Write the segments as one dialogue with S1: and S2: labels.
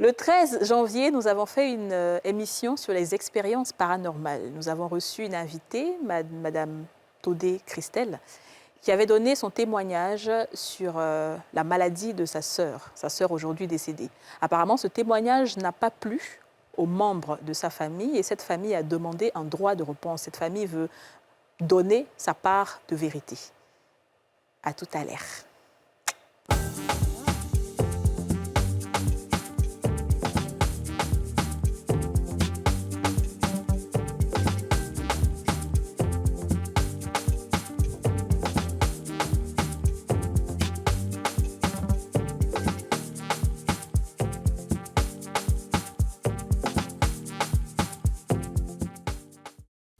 S1: Le 13 janvier, nous avons fait une émission sur les expériences paranormales. Nous avons reçu une invitée, Madame Todé Christelle, qui avait donné son témoignage sur la maladie de sa sœur aujourd'hui décédée. Apparemment, ce témoignage n'a pas plu aux membres de sa famille et cette famille a demandé un droit de réponse. Cette famille veut donner sa part de vérité. À tout à l'heure.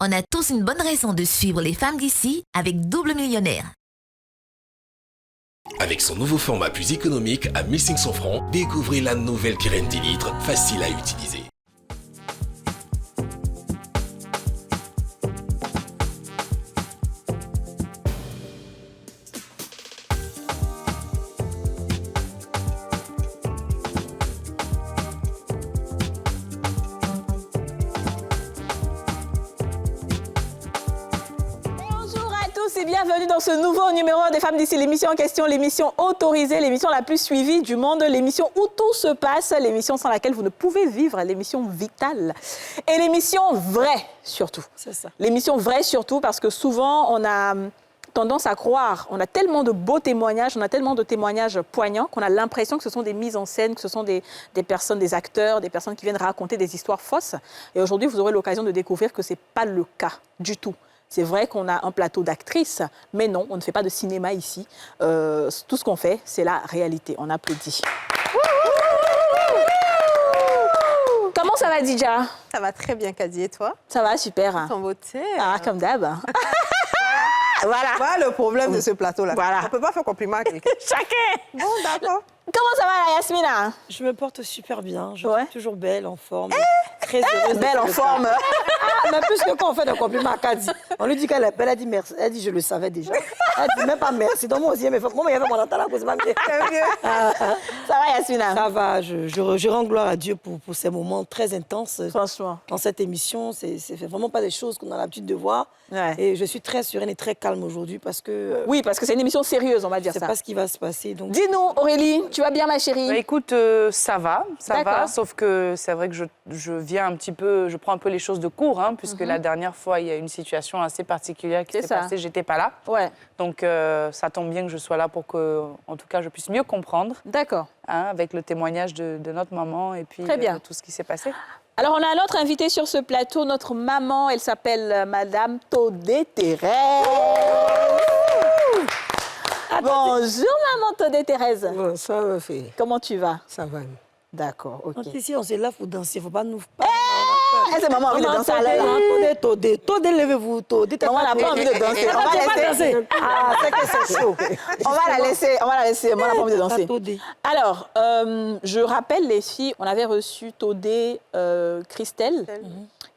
S2: On a tous une bonne raison de suivre les femmes d'ici avec Double Millionnaire.
S3: Avec son nouveau format plus économique à 1500 francs, découvrez la nouvelle Kirène 10 litres, facile à utiliser.
S1: Bienvenue dans ce nouveau numéro des Femmes d'ici, l'émission en question, l'émission autorisée, l'émission la plus suivie du monde, l'émission où tout se passe, l'émission sans laquelle vous ne pouvez vivre, l'émission vitale et l'émission vraie surtout.
S4: C'est ça.
S1: L'émission vraie surtout parce que souvent on a tendance à croire, on a tellement de beaux témoignages, on a tellement de témoignages poignants qu'on a l'impression que ce sont des mises en scène, que ce sont des personnes, des acteurs, des personnes qui viennent raconter des histoires fausses. Et aujourd'hui, vous aurez l'occasion de découvrir que ce n'est pas le cas du tout. C'est vrai qu'on a un plateau d'actrices, mais non, on ne fait pas de cinéma ici. Tout ce qu'on fait, c'est la réalité. On applaudit. Comment ça va, Dija?
S4: Ça va très bien, Kadi, et toi?
S1: Ça va, super.
S4: Ton beauté.
S1: Ah, comme d'hab.
S4: Voilà le problème de ce plateau-là.
S1: Voilà.
S4: On ne peut pas faire compliment à quelqu'un.
S1: Chacun.
S4: Bon, d'accord.
S1: Comment ça va, la Yasmina?
S5: Je me porte super bien. Je
S1: Ouais.
S5: suis toujours belle, en forme. Très heureuse.
S1: Belle en forme.
S5: Ah, mais plus que quand on fait des compliments à Kadi, on lui dit qu'elle est belle, elle dit merci. Elle dit je le savais déjà. Elle dit même pas merci. Donc moi aussi, mais moi, il y avait mon entend là, c'est pas mieux.
S1: Ça va, Yasmina?
S5: Ça va, je rends gloire à Dieu pour ces moments très intenses.
S1: Franchement.
S5: Dans cette émission, c'est vraiment pas des choses qu'on a l'habitude de voir.
S1: Ouais.
S5: Et je suis très sereine et très calme aujourd'hui parce que
S1: Oui, parce que c'est une émission sérieuse, on va dire
S5: je sais
S1: ça.
S5: pas ce qui va se passer. Donc
S1: Dis-nous, Aurélie, tu vas bien, ma chérie?
S6: Bah, écoute, ça va,
S1: D'accord.
S6: sauf que c'est vrai que je viens un petit peu, je prends un peu les choses de court, hein, puisque la dernière fois, il y a une situation assez particulière qui
S1: C'est
S6: s'est
S1: ça.
S6: passée, j'étais pas là.
S1: Ouais,
S6: Donc ça tombe bien que je sois là pour que, en tout cas, je puisse mieux comprendre,
S1: d'accord.
S6: hein, avec le témoignage de notre maman et puis
S1: Très bien.
S6: tout ce qui s'est passé.
S1: Alors, on a un autre invité sur ce plateau, notre maman. Elle s'appelle Madame Todé Thérèse. Bonjour, Maman Todé Thérèse.
S7: Bon, ça va faire.
S1: Comment tu vas?
S7: Ça va.
S1: D'accord, ok.
S5: donc, ici, on se lève pour danser. Il ne faut pas nous...
S1: Eh, c'est maman envie de danser à l'aile.
S5: Todé, levez-vous, Todé.
S1: Maman n'a pas envie de danser. On va laisser.
S5: Ah, c'est que c'est chaud.
S1: On va la laisser. Maman n'a pas envie de danser.
S5: Todé.
S1: Alors, je rappelle les filles, on avait reçu Todé Christelle,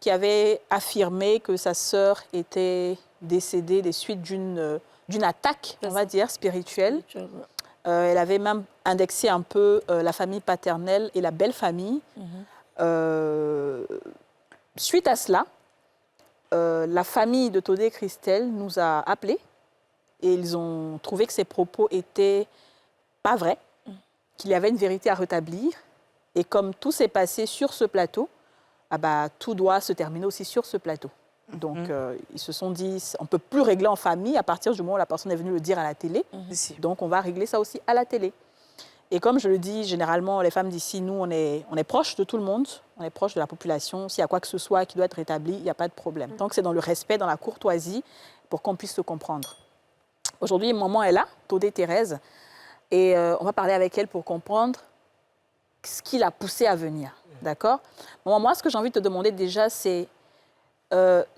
S1: qui avait affirmé que sa sœur était décédée des suites d'une attaque, on va dire, spirituelle. Elle avait même indexé un peu la famille paternelle et la belle famille. Suite à cela, la famille de Todé Christelle nous a appelés et ils ont trouvé que ses propos étaient pas vrais, qu'il y avait une vérité à rétablir. Et comme tout s'est passé sur ce plateau, ah bah, tout doit se terminer aussi sur ce plateau. Donc, ils se sont dit, on ne peut plus régler en famille à partir du moment où la personne est venue le dire à la télé. Donc, on va régler ça aussi à la télé. Et comme je le dis, généralement, les femmes d'ici, nous, on est proche de tout le monde, on est proche de la population. S'il y a quoi que ce soit qui doit être rétabli, il n'y a pas de problème. Tant que c'est dans le respect, dans la courtoisie, pour qu'on puisse se comprendre. Aujourd'hui, maman est là, Todé Thérèse, et on va parler avec elle pour comprendre ce qui l'a poussée à venir. D'accord? Maman, moi, ce que j'ai envie de te demander déjà, c'est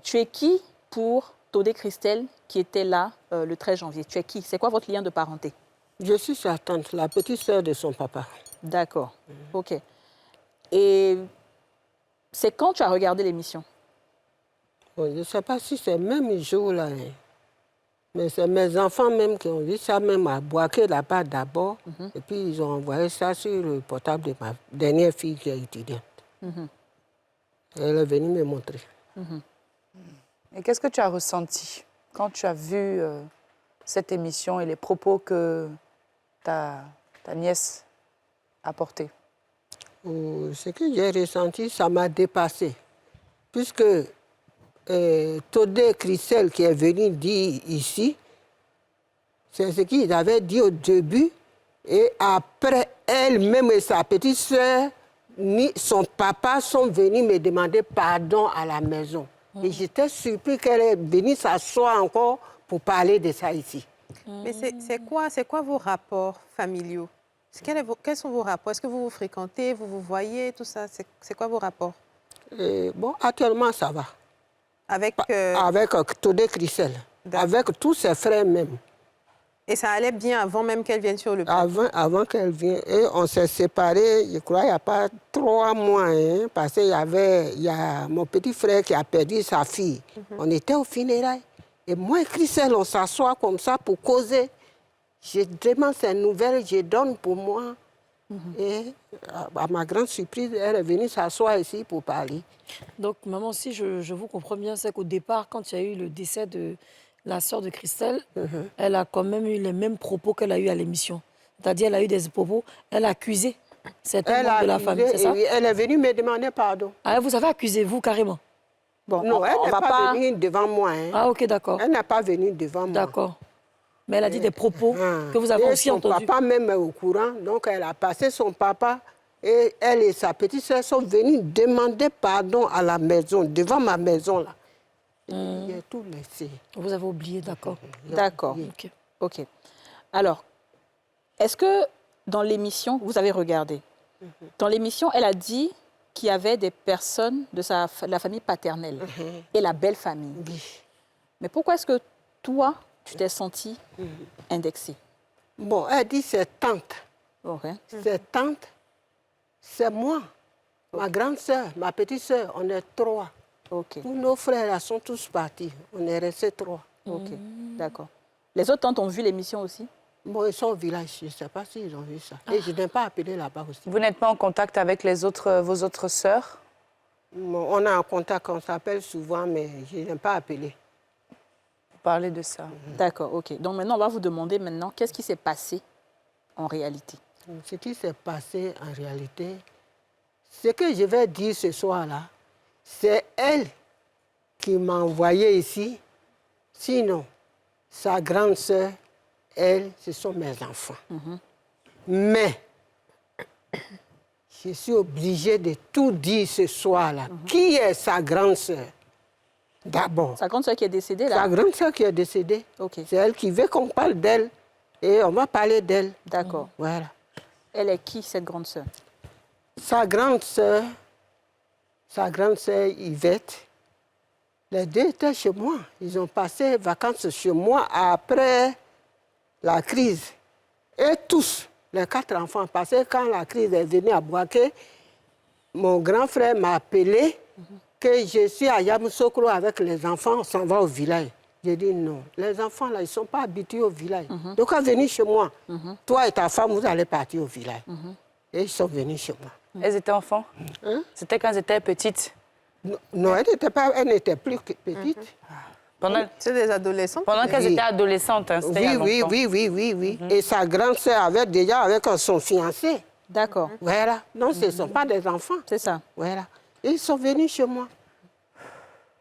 S1: tu es qui pour Todé Christelle qui était là le 13 janvier? Tu es qui? C'est quoi votre lien de parenté?
S7: Je suis sa tante, la petite sœur de son papa.
S1: D'accord. OK. Et c'est quand tu as regardé l'émission?
S7: Bon, je ne sais pas si c'est le même jour là. Mais c'est mes enfants même qui ont vu ça, même à Boaké là-bas d'abord. Et puis ils ont envoyé ça sur le portable de ma dernière fille qui est étudiante. Elle est venue me montrer.
S6: Et qu'est-ce que tu as ressenti quand tu as vu cette émission et les propos que ta nièce a portés?
S7: Ce que j'ai ressenti, ça m'a dépassé. Puisque Todé Christelle qui est venu dire ici, c'est ce qu'il avait dit au début. Et après, elle-même et sa petite soeur, ni son papa sont venus me demander pardon à la maison. Et j'étais surpris qu'elle est venue s'asseoir encore pour parler de ça ici.
S4: Mais c'est quoi vos rapports familiaux? Quels sont vos rapports? Est-ce que vous vous fréquentez, vous vous voyez, tout ça? C'est quoi vos rapports?
S7: Bon, actuellement, ça va.
S4: Avec,
S7: Avec Todé Christelle, avec tous ses frères même.
S4: Et ça allait bien avant même qu'elle vienne sur le plateau?
S7: Avant qu'elle vienne. Et on s'est séparés, je crois, il n'y a pas 3 mois, hein, parce qu'il y a mon petit frère qui a perdu sa fille. On était au funérailles. Et moi et Christelle, on s'assoit comme ça pour causer. Je demande ces nouvelles, je donne pour moi. Et à ma grande surprise, elle est venue s'asseoir ici pour parler.
S5: Donc, maman, si je vous comprends bien, c'est qu'au départ, quand il y a eu le décès de la sœur de Christelle, elle a quand même eu les mêmes propos qu'elle a eu à l'émission. C'est-à-dire, elle a eu des propos, elle a accusé certains membres de la famille, c'est ça?
S7: Oui, elle est venue me demander pardon.
S5: Ah, vous avez accusé, vous, carrément?
S1: Bon,
S7: Non, elle
S1: on
S7: n'est
S1: va
S7: pas venue devant moi. Hein.
S5: Ah, ok, d'accord.
S7: Elle n'est pas venue devant moi.
S5: D'accord. Mais elle a dit des propos que vous avez
S7: Et
S5: aussi
S7: son
S5: entendus.
S7: papa même est au courant, donc elle a passé son papa et elle et sa petite soeur sont venues demander pardon à la maison, devant ma maison là. Il a tout laissé.
S5: Vous avez oublié, d'accord.
S1: D'accord.
S5: Ok.
S1: OK. Alors, est-ce que dans l'émission, vous avez regardé, dans l'émission, elle a dit qu'il y avait des personnes de la famille paternelle et la belle famille.
S7: Oui.
S1: Mais pourquoi est-ce que toi, tu t'es sentie indexée?
S7: Bon, elle dit c'est tante.
S1: OK.
S7: C'est tante, c'est moi, ma grande soeur, ma petite soeur, on est 3.
S1: OK.
S7: Tous nos frères là sont tous partis, on est restés 3.
S1: OK. D'accord. Les autres tantes ont vu l'émission aussi?
S7: Bon, ils sont au village, je ne sais pas s'ils ont vu ça. Et je n'ai pas appelé là-bas aussi.
S6: Vous n'êtes pas en contact avec vos autres sœurs?
S7: Bon, on est en contact, on s'appelle souvent, mais je n'ai pas appelé.
S6: Vous parlez de ça.
S1: D'accord, OK. Donc maintenant, on va vous demander maintenant, qu'est-ce qui s'est passé en réalité?
S7: Ce qui s'est passé en réalité, ce que je vais dire ce soir-là, c'est elle qui m'a envoyé ici. Sinon, sa grande sœur, elle, ce sont mes enfants. Mais, je suis obligée de tout dire ce soir-là. Qui est sa grande sœur? D'abord,
S1: Sa grande soeur qui est décédée, là?
S7: sa grande sœur qui est décédée.
S1: OK.
S7: C'est elle qui veut qu'on parle d'elle. Et on va parler d'elle.
S1: D'accord.
S7: Voilà.
S1: Elle est qui, cette grande sœur?
S7: Sa grande sœur Yvette, les deux étaient chez moi. Ils ont passé les vacances chez moi après la crise. Et tous, les 4 enfants, parce que quand la crise est venue à Boaké, mon grand frère m'a appelé que je suis à Yamoussoukro avec les enfants, on s'en va au village. J'ai dit non, les enfants là, ils ne sont pas habitués au village. Donc, à venir chez moi, toi et ta femme, vous allez partir au village. Et ils sont venus chez moi.
S6: Elles étaient enfants? C'était quand elles étaient petites?
S7: Non, elle n'était plus petite.
S4: C'est des adolescents?
S6: Pendant qu'elles étaient adolescentes, hein, c'était il y a longtemps.
S7: Oui. Et sa grande sœur avait déjà avec son fiancé.
S1: D'accord.
S7: Voilà. Non, ce ne sont pas des enfants.
S1: C'est ça.
S7: Voilà. Et ils sont venus chez moi.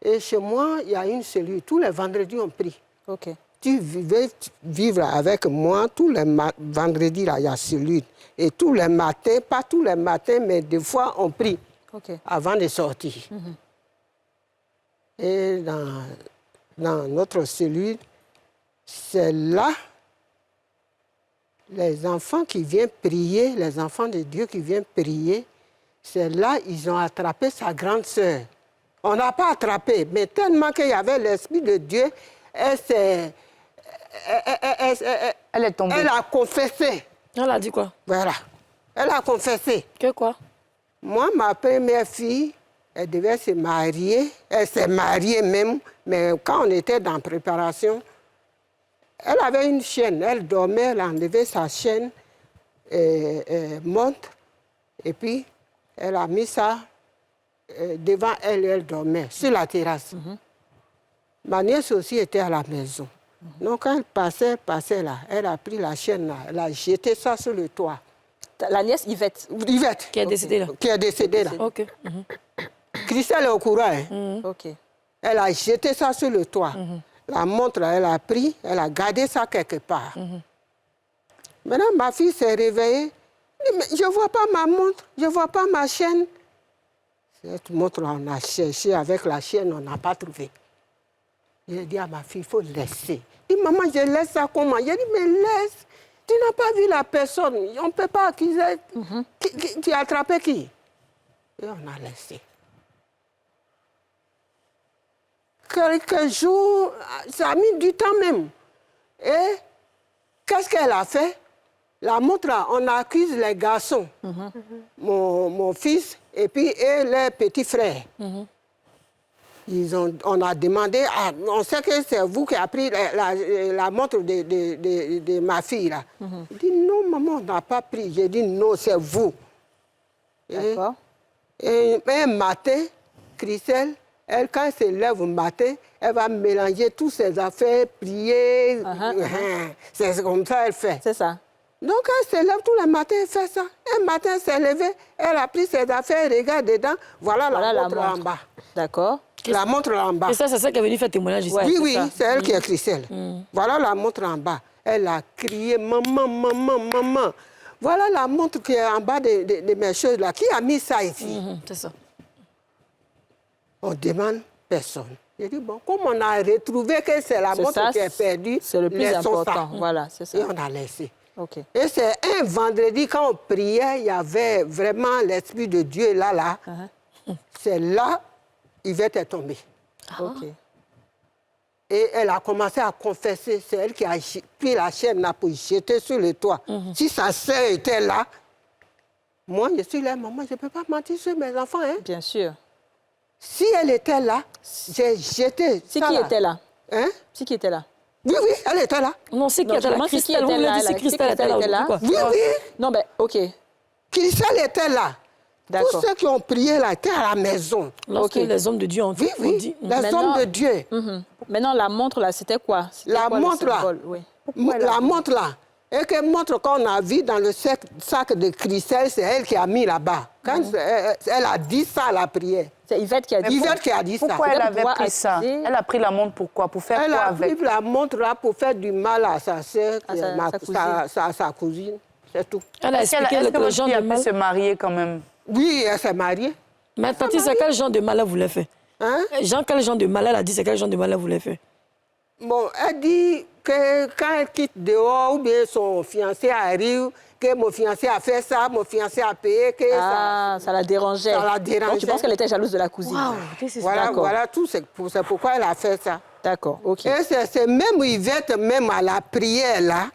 S7: Et chez moi, il y a une cellule. Tous les vendredis, on prie.
S1: OK.
S7: Tu veux vivre avec moi, tous les vendredis, là, il y a cellule. Et tous les matins, pas tous les matins, mais des fois, on prie
S1: OK.
S7: avant de sortir. Et dans notre cellule, c'est là les enfants qui viennent prier, les enfants de Dieu qui viennent prier, c'est là ils ont attrapé sa grande sœur. On n'a pas attrapé, mais tellement qu'il y avait l'Esprit de Dieu, elle
S6: est tombée.
S7: Elle a confessé.
S5: Elle a dit quoi?
S7: Voilà. Elle a confessé.
S5: Que quoi?
S7: Moi, ma première fille, elle devait se marier. Elle s'est mariée même, mais quand on était dans préparation, Elle avait une chaîne, elle dormait, elle a enlevé sa chaîne, montre, et puis elle a mis ça devant elle et elle dormait sur la terrasse. Ma nièce aussi était à la maison. Donc quand elle passait là, elle a pris la chaîne là, elle a jeté ça sur le toit.
S1: La nièce Yvette.
S7: Yvette.
S5: Qui est décédée là.
S7: Qui est décédée là.
S5: Ok.
S7: Christelle est au courant. Hein?
S1: Ok.
S7: Elle a jeté ça sur le toit. La montre, elle a pris, elle a gardé ça quelque part. Maintenant, ma fille s'est réveillée. Elle dit, mais je ne vois pas ma montre, je ne vois pas ma chaîne. Cette montre, on a cherché avec la chaîne, on n'a pas trouvé. J'ai dit à ma fille, il faut laisser. Elle dit, maman, je laisse ça comment? J'ai dit, mais laisse. Tu n'as pas vu la personne. On ne peut pas accuser. Tu as attrapé qui? Et on a laissé. Quelques jours, ça a mis du temps même. Et qu'est-ce qu'elle a fait? La montre, on accuse les garçons, mon fils et puis les petits frères. On a demandé, on sait que c'est vous qui avez pris la montre de ma fille. Là. Il dit, non, maman, on n'a pas pris. J'ai dit, non, c'est vous.
S1: D'accord.
S7: Et un matin, Christelle, elle, quand elle se lève au matin, elle va mélanger toutes ses affaires, prier. C'est comme ça qu'elle fait.
S1: C'est ça.
S7: Donc, elle se lève tous les matins, elle fait ça. Un matin, elle s'est levée, elle a pris ses affaires, elle regarde dedans. Voilà la montre en bas.
S1: D'accord.
S7: La montre en bas.
S5: Et ça, c'est ça qui est venu faire témoignage ici.
S1: Ouais,
S7: Oui,
S1: c'est
S7: oui,
S1: ça.
S7: c'est elle qui est Christelle. Voilà la montre en bas. Elle a crié, maman, maman, maman. Voilà la montre qui est en bas de mes choses là. Qui a mis ça ici?
S5: C'est ça.
S7: On demande personne. J'ai dit, bon, comme on a retrouvé que c'est la montre
S1: ça,
S7: qui est perdue,
S1: c'est le plus
S7: laissons
S1: important.
S7: ça.
S1: Voilà, c'est ça.
S7: Et on a laissé.
S1: Ok.
S7: Et c'est un vendredi, quand on priait, il y avait vraiment l'Esprit de Dieu là. C'est là, Yvette est tombée.
S1: Ok.
S7: Et elle a commencé à confesser. C'est elle qui a pris la chaîne là pour jeter sur le toit. Si sa sœur était là, moi, je suis là, maman, je ne peux pas mentir sur mes enfants. Hein?
S1: Bien sûr.
S7: Si elle était là, j'ai jeté.
S1: C'est
S7: ça
S1: qui
S7: là.
S1: était là?
S7: Hein?
S1: C'est qui était là?
S7: Oui, oui, elle était là.
S5: Non, c'est qui
S1: Non,
S5: était là?
S1: comment c'est qui
S5: Christelle,
S1: était
S5: vous
S1: là,
S5: l'avez dit,
S1: là?
S5: c'est Christelle était là.
S1: Était là?
S5: aujourd'hui, quoi.
S7: Oui, oui.
S1: Non, ben, ok.
S7: Christelle était là. Tous
S1: D'accord.
S7: ceux qui ont prié là étaient à la maison.
S5: Lorsque
S1: Ok.
S5: les hommes de Dieu ont
S7: Oui,
S5: ont
S7: oui,
S5: dit...
S7: les
S1: Maintenant-
S7: hommes de Dieu.
S1: Maintenant, la montre, là, c'était quoi? C'était
S7: La
S1: quoi, le
S7: montre, là.
S1: symbole? Oui.
S7: La montre là, et que montre qu'on a vu dans le sac de Christelle, c'est elle qui a mis là-bas. Quand elle a dit ça à la prière.
S1: C'est Yvette qui a dit
S7: Yvette qui a dit ça.
S6: Pourquoi elle
S1: Peut-être
S6: avait
S1: pouvoir
S6: pris ça?
S1: accuser-
S6: Elle a pris la montre pourquoi? Pour faire
S7: Elle
S6: quoi
S7: a
S6: avec?
S7: pris la montre là pour faire du mal à sa sœur,
S1: À sa
S7: sa cousine. C'est tout.
S5: Elle a
S6: Est-ce qu'elle-
S5: expliqué
S6: est-ce que
S5: le
S6: votre
S5: genre
S6: fille
S5: de
S6: a pu
S5: mal.
S6: se marier quand même?
S7: Oui, elle s'est mariée.
S5: Mais Tati, c'est quel genre de mal elle voulait faire?
S7: Hein?
S5: Jean, quel genre de mal elle a dit, c'est quel genre de mal elle voulait faire?
S7: Bon, elle dit que quand elle quitte dehors ou bien son fiancé arrive, que mon fiancé a fait ça, mon fiancé a payé, que
S1: Ah, ça la dérangeait.
S7: Ça la dérangeait.
S1: Donc, tu penses qu'elle était jalouse de la cousine?
S7: voilà,
S1: D'accord.
S7: voilà tout, c'est pourquoi elle a fait ça.
S1: D'accord, ok.
S7: Et c'est même Yvette, même à la prière là,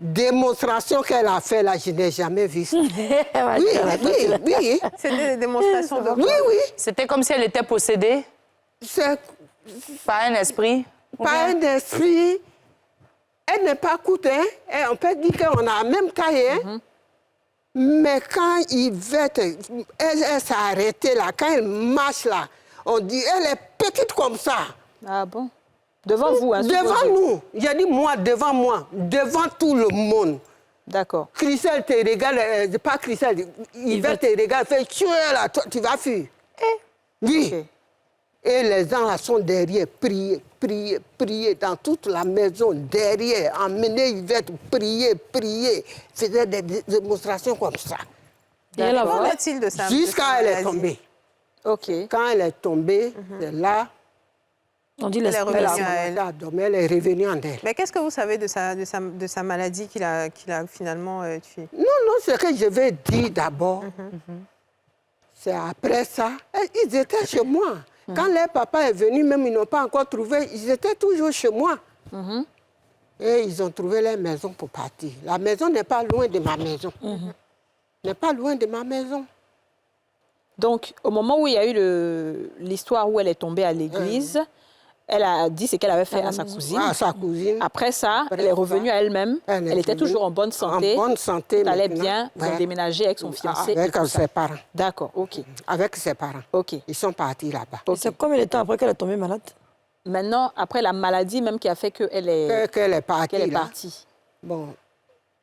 S7: démonstration qu'elle a fait là, je n'ai jamais vu ça. Oui.
S4: C'est des démonstrations de...
S7: Oui, oui.
S6: C'était comme si elle était possédée
S7: C'est
S6: par un esprit? ou
S7: pas
S6: bien-
S7: un esprit. Elle n'est pas coûte, hein. Et on peut dire qu'on a la même taille, hein. Mais quand Yvette, elle s'est arrêtée là, quand elle marche là, on dit, elle est petite comme ça.
S1: Ah bon? Devant vous, hein?
S7: Devant
S1: supposé.
S7: nous. J'ai dit, moi, devant tout le monde.
S1: D'accord.
S7: Christelle te regarde, pas Christelle, Yvette te regarde, fait, tu es là, toi, tu vas fuir. Oui.
S1: Ok.
S7: Et les gens là sont derrière, prier dans toute la maison, derrière, emmener Yvette, prier, faisaient des démonstrations comme ça.
S5: Et elle a
S4: Qu'en
S5: vu.
S4: est-il de ça?
S7: Jusqu'à elle est tombée.
S1: Ok.
S7: Quand elle est tombée, c'est là,
S5: On dit
S4: Elle est
S5: l'esprit.
S7: elle a
S4: revenue à
S7: commencé
S4: elle.
S7: à dormir, elle est revenue en elle.
S4: Mais qu'est-ce que vous savez de sa maladie qu'il a finalement tuée?
S7: Non, ce que je vais dire d'abord, c'est après ça, ils étaient chez moi. Quand leur papa est venu, même ils n'ont pas encore trouvé, ils étaient toujours chez moi. Et ils ont trouvé leur maison pour partir. La maison n'est pas loin de ma maison. N'est pas loin de ma maison.
S1: Donc, au moment où il y a eu l'histoire où elle est tombée à l'église, Elle a dit ce qu'elle avait fait à sa cousine.
S7: À sa cousine.
S1: Après ça,
S7: Après
S1: elle est
S7: ça,
S1: revenue à elle-même.
S7: elle est
S1: Elle était
S7: revenue
S1: toujours en bonne santé.
S7: En bonne santé.
S1: Tout allait
S7: maintenant.
S1: bien. Ils ont
S7: Ouais.
S1: déménagé avec son fiancé.
S7: Avec
S1: et tout ça.
S7: ses parents.
S1: D'accord, ok.
S7: Avec ses parents.
S1: Ok.
S7: Ils sont partis là-bas.
S5: Et c'est combien de temps après qu'elle est tombée malade?
S1: Maintenant, après la maladie même qui a fait qu'elle est,
S7: Qu'elle est partie.
S1: qu'elle est
S7: là.
S1: partie.
S7: Bon,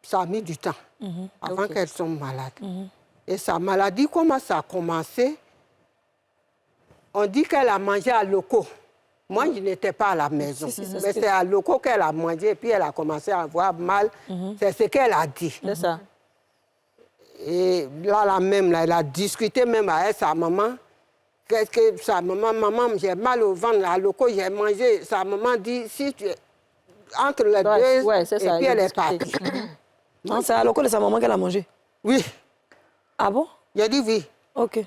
S7: ça a mis du temps avant
S1: Ok.
S7: qu'elle soit malade. Et sa maladie, comment ça a commencé? On dit qu'elle a mangé à Loco. Moi, je n'étais pas à la maison. Mais c'est à Loco qu'elle a mangé et puis elle a commencé à avoir mal. C'est ce qu'elle a dit.
S1: C'est ça.
S7: Et là même, là, elle a discuté même avec sa maman. Qu'est-ce que sa maman, j'ai mal au ventre, à Loco, j'ai mangé. Sa maman dit, si tu es entre les deux,
S1: Ouais, c'est
S7: et
S1: ça.
S7: puis
S1: ils ont
S7: elle est
S1: discuté.
S7: partie.
S5: Non, c'est à l'eau de sa maman qu'elle a mangé.
S7: Oui,
S5: Ah bon?
S7: j'ai dit oui.
S5: Ok.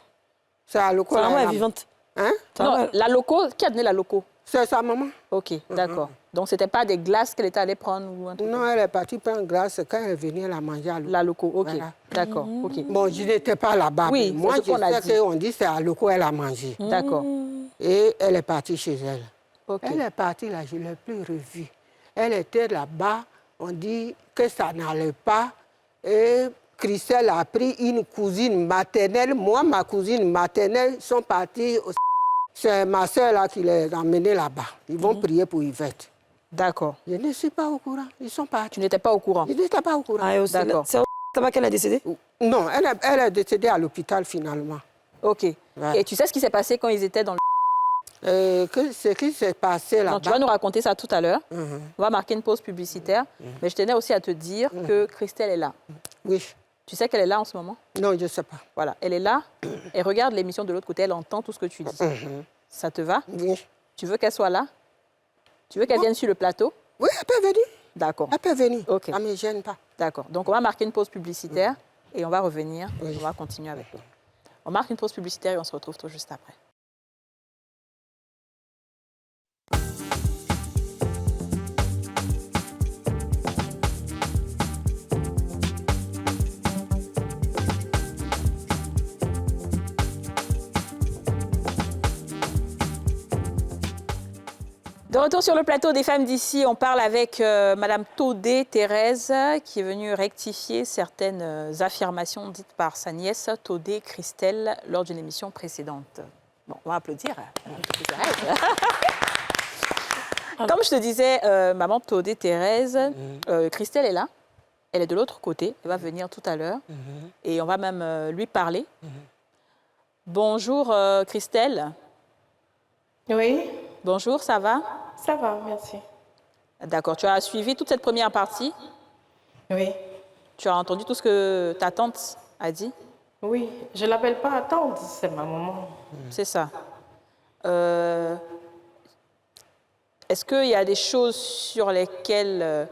S7: C'est à Loco.
S5: Sa maman
S7: là,
S5: est
S7: là.
S5: vivante.
S7: Hein?
S5: Sa
S1: Non,
S5: maman-
S1: la loco, qui a donné la loco?
S7: C'est sa maman.
S1: Ok, d'accord. Donc, ce n'était pas des glaces qu'elle était allée prendre ou un truc?
S7: Non, elle est partie prendre glace. Quand elle est venue, elle a mangé à Loco.
S1: La loco, ok.
S7: Voilà.
S1: D'accord, ok.
S7: Bon, je n'étais pas là-bas.
S1: Oui,
S7: mais moi,
S1: c'est ce qu'on a
S7: je
S1: dit.
S7: sais qu'on dit c'est à Loco elle a mangé.
S1: D'accord,
S7: Et elle est partie chez elle.
S1: ok.
S7: Elle est partie là, je ne l'ai plus revue. Elle était là-bas, on dit que ça n'allait pas. Et Christelle a pris une cousine maternelle. Moi, ma cousine maternelle sont partis. C'est ma soeur là qui les a emmenés là-bas. Ils vont prier pour Yvette.
S1: D'accord.
S7: Je ne suis pas au courant. Ils sont
S1: Tu
S7: partis.
S1: n'étais pas au courant?
S7: Je n'étais pas au courant.
S5: Ah, et aussi,
S1: D'accord.
S5: c'est là-bas qu'elle est décédée?
S7: Non, elle est décédée à l'hôpital finalement.
S1: Ok.
S7: Ouais.
S1: Et tu sais ce qui s'est passé quand ils étaient dans le...
S7: Ce qui s'est passé là-bas.
S1: Non, tu vas nous raconter ça tout à l'heure. On va marquer une pause publicitaire. Mais je tenais aussi à te dire que Christelle est là.
S7: Oui.
S1: Tu sais qu'elle est là en ce moment?
S7: Non, je ne sais pas.
S1: Voilà, elle est là. Elle regarde l'émission de l'autre côté. Elle entend tout ce que tu dis. Ça te va?
S7: Oui.
S1: Tu veux qu'elle soit là? Tu veux qu'elle vienne sur le plateau?
S7: Oui, elle peut venir.
S1: D'accord.
S7: Elle peut venir.
S1: Ok.
S7: Ça ne me gêne pas.
S1: D'accord. Donc, on va marquer une pause publicitaire et on va revenir.
S7: Oui.
S1: On va continuer avec toi. On marque une pause publicitaire et on se retrouve tout juste après. De retour sur le plateau des femmes d'ici, on parle avec Madame Todé Thérèse qui est venue rectifier certaines affirmations dites par sa nièce Todé Christelle lors d'une émission précédente. Bon, on va applaudir. Comme je te disais, maman Todé Thérèse, Christelle est là. Elle est de l'autre côté. Elle va venir tout à l'heure. Et on va même lui parler. Bonjour Christelle.
S8: Oui,
S1: Bonjour, ça va?
S8: ça va, merci.
S1: D'accord, tu as suivi toute cette première partie?
S8: Oui,
S1: Tu as entendu tout ce que ta tante a dit?
S8: oui, je ne l'appelle pas tante, c'est ma maman.
S1: C'est ça. Est-ce qu'il y a des choses sur lesquelles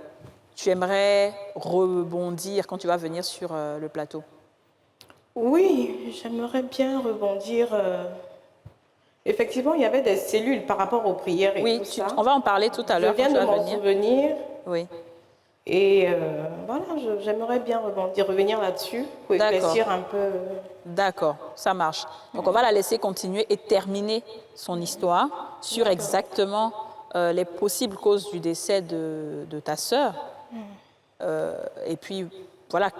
S1: tu aimerais rebondir quand tu vas venir sur le plateau?
S8: Oui, j'aimerais bien rebondir. Effectivement, il y avait des cellules par rapport aux prières et
S1: Oui,
S8: tout ça.
S1: on va en parler tout à
S8: Je
S1: l'heure quand
S8: viens
S1: tu
S8: de
S1: vas
S8: m'en
S1: venir.
S8: souvenir
S1: Oui,
S8: et voilà, j'aimerais bien revenir là-dessus pour
S1: D'accord.
S8: éclaircir un peu.
S1: d'accord, ça marche. Donc on va la laisser continuer et terminer son histoire sur exactement les possibles causes du décès de ta sœur. Et puis, voilà,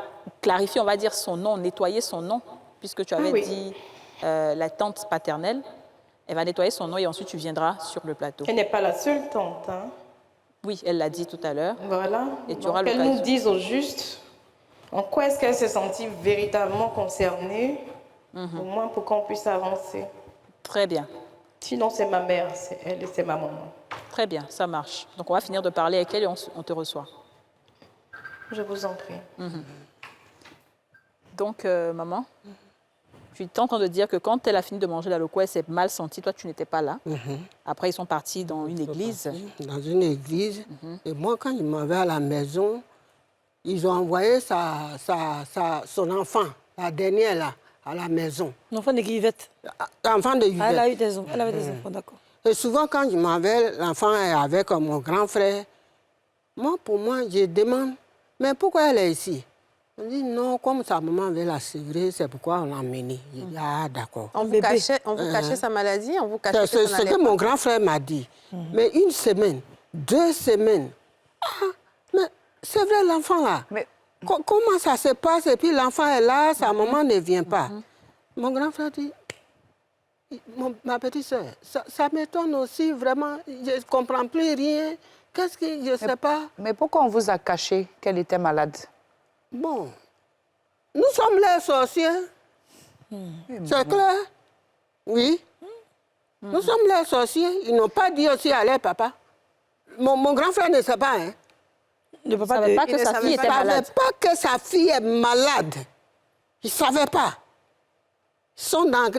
S1: clarifier, on va dire son nom, nettoyer son nom, puisque tu avais
S8: oui.
S1: dit la tante paternelle. Elle va nettoyer son nom et ensuite tu viendras sur le plateau.
S8: Elle n'est pas la seule tante, hein.
S1: Oui, elle l'a dit tout à l'heure.
S8: Voilà.
S1: Et tu
S8: Donc,
S1: auras
S8: qu'elle
S1: l'occasion.
S8: nous dise au juste en quoi est-ce qu'elle s'est sentie véritablement concernée, au moins pour qu'on puisse avancer.
S1: Très bien,
S8: Sinon, c'est ma mère, c'est elle et c'est ma maman.
S1: très bien, ça marche. Donc on va finir de parler avec elle et on te reçoit.
S8: Je vous en prie.
S1: Donc, maman, tu es en train de dire que quand elle a fini de manger la loco, elle s'est mal sentie. Toi, tu n'étais pas là. Après, ils sont partis dans une église.
S7: Dans une église. Et moi, quand ils m'avaient à la maison, ils ont envoyé son enfant, la dernière là, à la maison.
S5: L'enfant de qui, Yvette?
S7: L'enfant de
S5: Ah, elle a
S7: Yvette.
S5: eu des enfants. Elle avait des enfants, d'accord.
S7: Et souvent, quand ils m'avaient, l'enfant est avec mon grand frère, moi, pour moi, je demande, mais pourquoi elle est ici? On dit non, comme sa maman avait la sévrée, c'est pourquoi on l'a emmené. J'ai dit, ah, d'accord.
S4: On vous cachait sa maladie, on vous cachait
S7: C'est ce que mon grand frère m'a dit. Mais 1 semaine, 2 semaines. Ah, mais c'est vrai, l'enfant là.
S6: Mais
S7: Comment ça se passe? Et puis l'enfant est là, sa maman ne vient pas. Mon grand frère dit, ma petite soeur, ça m'étonne aussi, vraiment. Je ne comprends plus rien. Qu'est-ce que je ne sais pas?
S6: Mais pourquoi on vous a caché qu'elle était malade?
S7: Bon, nous sommes les sorciers. C'est clair? Oui. Nous sommes les sorciers. Ils n'ont pas dit aussi à leur papa. Mon grand frère ne sait pas, hein?
S5: Le papa
S1: savait pas que sa fille était malade.
S7: Il ne savait pas que sa fille est malade. Il ne savait pas. Ils sont dans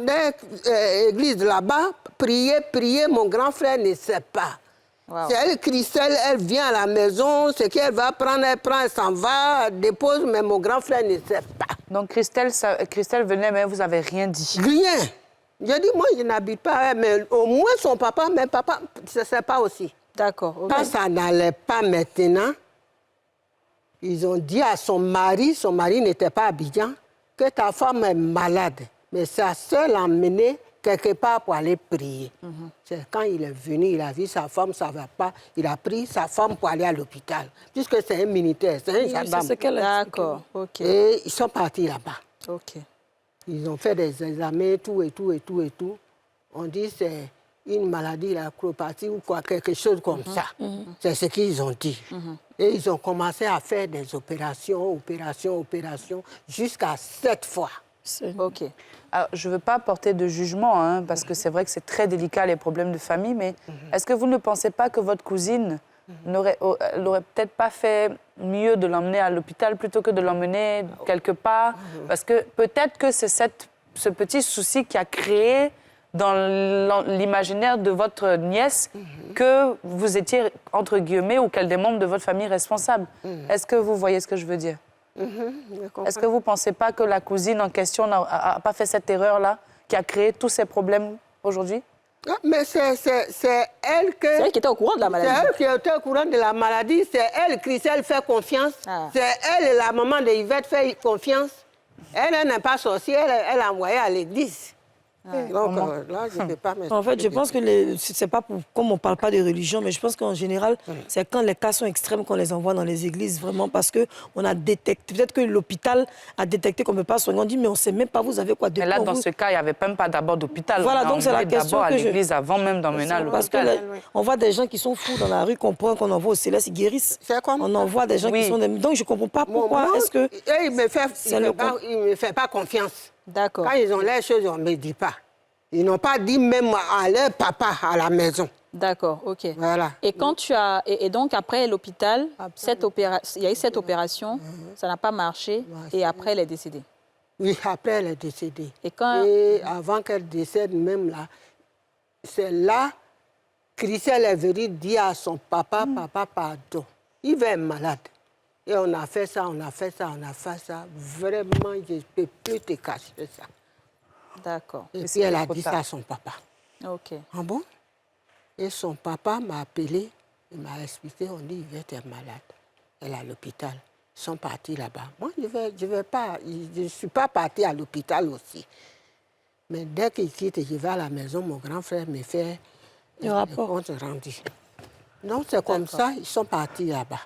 S7: l'église là-bas, prier. Mon grand frère ne sait pas.
S1: Wow.
S7: C'est elle, Christelle, elle vient à la maison, ce qu'elle va prendre, elle prend, elle s'en va, elle dépose, mais mon grand frère ne sait pas.
S6: Donc Christelle venait, mais vous n'avez rien dit.
S7: Rien. J'ai dit, moi, je n'habite pas, mais au moins son papa, mais papa, je ne sais pas aussi.
S1: D'accord. ok.
S7: Quand ça n'allait pas maintenant, ils ont dit à son mari n'était pas à Abidjan, que ta femme est malade. Mais sa sœur l'a emmenée quelque part pour aller prier. C'est quand il est venu, il a vu sa femme, ça ne va pas. Il a pris sa femme pour aller à l'hôpital. Puisque c'est un militaire, c'est un gendarme.
S5: C'est ce qu'elle a dit.
S1: D'accord. Ok.
S7: Et ils sont partis là-bas.
S1: Ok.
S7: Ils ont fait des examens, tout. On dit que c'est une maladie, la chronopathie ou quoi, quelque chose comme ça. C'est ce qu'ils ont dit. Et ils ont commencé à faire des opérations, jusqu'à 7 fois.
S1: Ok.
S6: Alors, je ne veux pas porter de jugement, hein, parce que c'est vrai que c'est très délicat, les problèmes de famille, mais est-ce que vous ne pensez pas que votre cousine n'aurait peut-être pas fait mieux de l'emmener à l'hôpital plutôt que de l'emmener quelque part? Parce que peut-être que c'est ce petit souci qui a créé dans l'imaginaire de votre nièce que vous étiez, entre guillemets, ou qu'elle des membres de votre famille responsables. Est-ce que vous voyez ce que je veux dire? Est-ce que vous ne pensez pas que la cousine en question n'a pas fait cette erreur-là qui a créé tous ces problèmes aujourd'hui?
S7: Ah, mais c'est elle que...
S1: C'est elle qui était au courant de la maladie.
S7: C'est elle qui était au courant de la maladie. C'est elle, Christelle, fait confiance.
S1: Ah.
S7: C'est elle, la maman de Yvette, fait confiance. Elle n'est pas sorcière, elle a envoyé à l'église. Donc là, je ne peux pas m'expliquer.
S5: En fait, je pense que c'est pas pour, comme on ne parle pas de religion, mais je pense qu'en général, c'est quand les cas sont extrêmes qu'on les envoie dans les églises, vraiment, parce qu'on a détecté, peut-être que l'hôpital a détecté qu'on ne peut pas soigner. On dit, mais on ne sait même pas, vous avez quoi de
S6: Mais là, dans ce cas, il n'y avait même pas d'abord d'hôpital.
S5: Voilà, donc c'est la question
S6: d'abord à
S5: que
S6: l'église avant même d'emmener à
S5: Parce
S6: l'hôpital.
S5: qu'on voit des gens qui sont fous dans la rue, qu'on envoie au Céleste, ils guérissent.
S7: C'est comme
S5: On envoie des gens qui sont... Donc, je ne comprends pas pourquoi est-ce que...
S7: Il ne me fait pas confiance.
S1: D'accord.
S7: Quand ils ont les choses, on ne me dit pas. Ils n'ont pas dit même à leur papa à la maison.
S1: D'accord, ok.
S7: Voilà.
S1: Et quand tu as... Et donc, après l'hôpital, il y a eu cette opération, ça n'a pas marché, et après, elle est décédée.
S7: Oui, après, elle est décédée.
S1: Et
S7: avant qu'elle décède, même là, c'est là, Christelle est venue dire à son papa, papa, pardon. Il va être malade. Et on a fait ça. Vraiment, je ne peux plus te cacher ça.
S1: D'accord.
S7: Et puis elle a dit ça à son papa.
S1: Ok.
S7: Ah bon? Et son papa m'a appelé, il m'a expliqué, on dit, Yvette est malade. Elle est à l'hôpital. Ils sont partis là-bas. Moi, je ne suis pas partie à l'hôpital aussi. Mais dès qu'il quitte, je vais à la maison, mon grand frère me fait
S5: le rapport.
S7: compte rendu. Donc c'est comme ça, ils sont partis là-bas.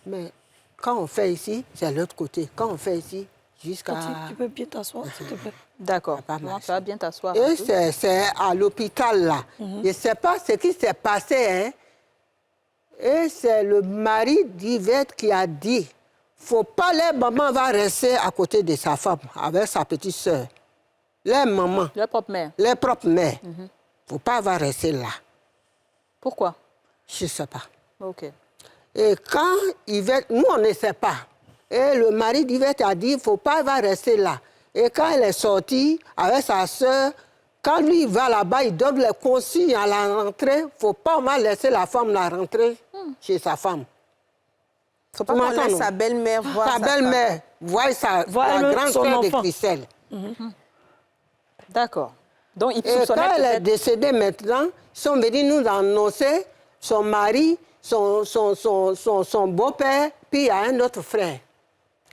S7: Mais quand on fait ici, c'est l'autre côté. Quand on fait ici, jusqu'à...
S5: Tu peux bien t'asseoir, s'il te plaît.
S1: D'accord. Tu vas bien t'asseoir.
S7: Et c'est à l'hôpital, là. Je ne sais pas ce qui s'est passé, hein. Et c'est le mari d'Yvette qui a dit, faut pas, les mamans va rester à côté de sa femme, avec sa petite sœur. Les mamans.
S1: Leur propre mère.
S7: Les propres mères. Faut pas va rester là.
S1: Pourquoi?
S7: Je ne sais pas.
S1: Ok.
S7: Et quand Yvette, nous on ne sait pas. Et le mari d'Yvette a dit, faut pas va rester là. Et quand elle est sortie avec sa sœur, quand lui va là-bas, il donne les consignes à la rentrée. Faut pas laisser la femme la rentrer chez sa femme.
S4: Faut pas qu'on laisse sa belle-mère voir
S7: sa belle-mère voir la grande sœur de Christelle.
S1: D'accord. Donc, il
S7: Et quand elle est décédée maintenant, ils sont venus nous annoncer son mari, son beau-père, puis il y a un autre frère.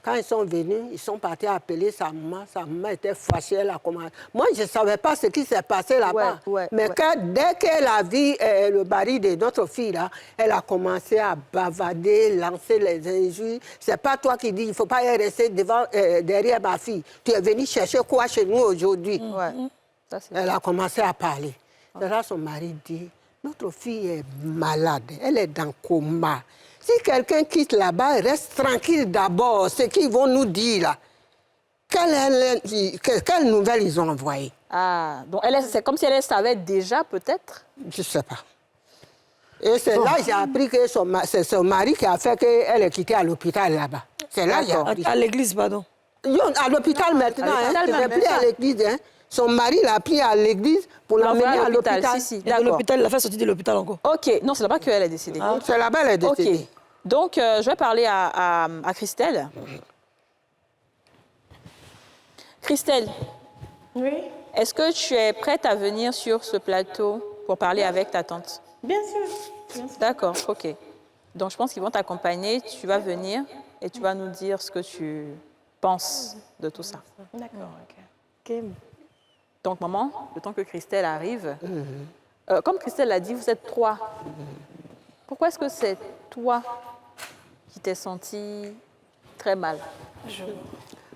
S7: Quand ils sont venus, ils sont partis appeler sa maman. Sa maman était fâchée, elle a commencé. Moi, je ne savais pas ce qui s'est passé là-bas. Mais dès qu'elle a vu le mari de notre fille, là, elle a commencé à bavader, lancer les injures. C'est pas toi qui dis, il ne faut pas y rester derrière ma fille. Tu es venu chercher quoi chez nous aujourd'hui? Elle a commencé à parler. C'est là son mari dit, notre fille est malade, elle est dans coma. Si quelqu'un quitte là-bas, reste tranquille d'abord. Ce qu'ils vont nous dire là. Quelle nouvelle ils ont envoyé?
S1: Ah, donc c'est comme si elle savait déjà peut-être?
S7: Je ne sais pas. Et c'est là que j'ai appris que c'est son mari qui a fait qu'elle est quittée à l'hôpital là-bas. C'est là que j'ai appris.
S5: À l'église, pardon.
S7: À l'hôpital maintenant, elle n'est plus à l'église. Hein. Son mari l'a pris à l'église pour l'emmener à l'hôpital.
S5: De l'hôpital, il l'a fait sortir de l'hôpital encore.
S1: Ok, non, c'est là-bas qu'elle est décédée.
S7: Ah. C'est là-bas qu'elle est décédée.
S1: Ok, donc je vais parler à Christelle. Christelle.
S8: Oui.
S1: Est-ce que tu es prête à venir sur ce plateau pour parler avec ta tante?
S8: Bien sûr.
S1: D'accord, ok. Donc je pense qu'ils vont t'accompagner, tu vas venir et tu vas nous dire ce que tu penses de tout ça.
S8: D'accord, ok.
S1: Donc maman, le temps que Christelle arrive, comme Christelle l'a dit, vous êtes 3. Pourquoi est-ce que c'est toi qui t'es senti très mal?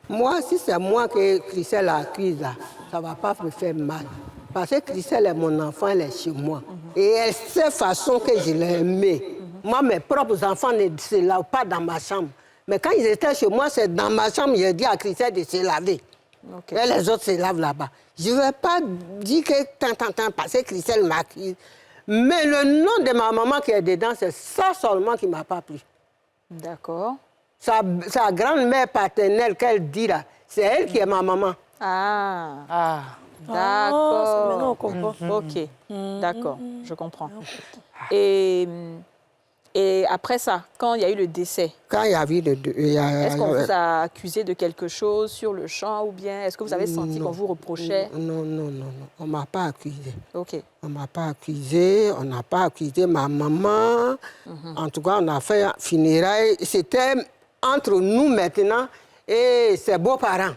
S7: Moi, si c'est moi que Christelle accuse, là, ça ne va pas me faire mal. Parce que Christelle est mon enfant, elle est chez moi. Et elle sait la façon que je l'ai aimée. Moi, mes propres enfants ne se lavent pas dans ma chambre. Mais quand ils étaient chez moi, c'est dans ma chambre, j'ai dit à Christelle de se laver. Et les autres se lavent là-bas. Je ne vais pas dire que tant, parce que Christelle m'accuse. Mais le nom de ma maman qui est dedans, c'est ça seulement qui ne m'a pas plu.
S1: D'accord.
S7: Sa grand-mère paternelle qu'elle dit là, c'est elle qui est ma maman.
S1: Ah. D'accord.
S5: Maintenant, on comprend.
S1: Ok, d'accord, je comprends. Et après ça, quand il y a eu le décès,
S7: Quand il y a eu
S1: est-ce qu'on vous a accusé de quelque chose sur le champ ou bien est-ce que vous avez senti qu'on vous reprochait?
S7: Non. On ne m'a pas accusé.
S1: Ok.
S7: On ne m'a pas accusé, on n'a pas accusé ma maman. En tout cas, on a fait un funérailles. C'était entre nous maintenant et ses beaux-parents.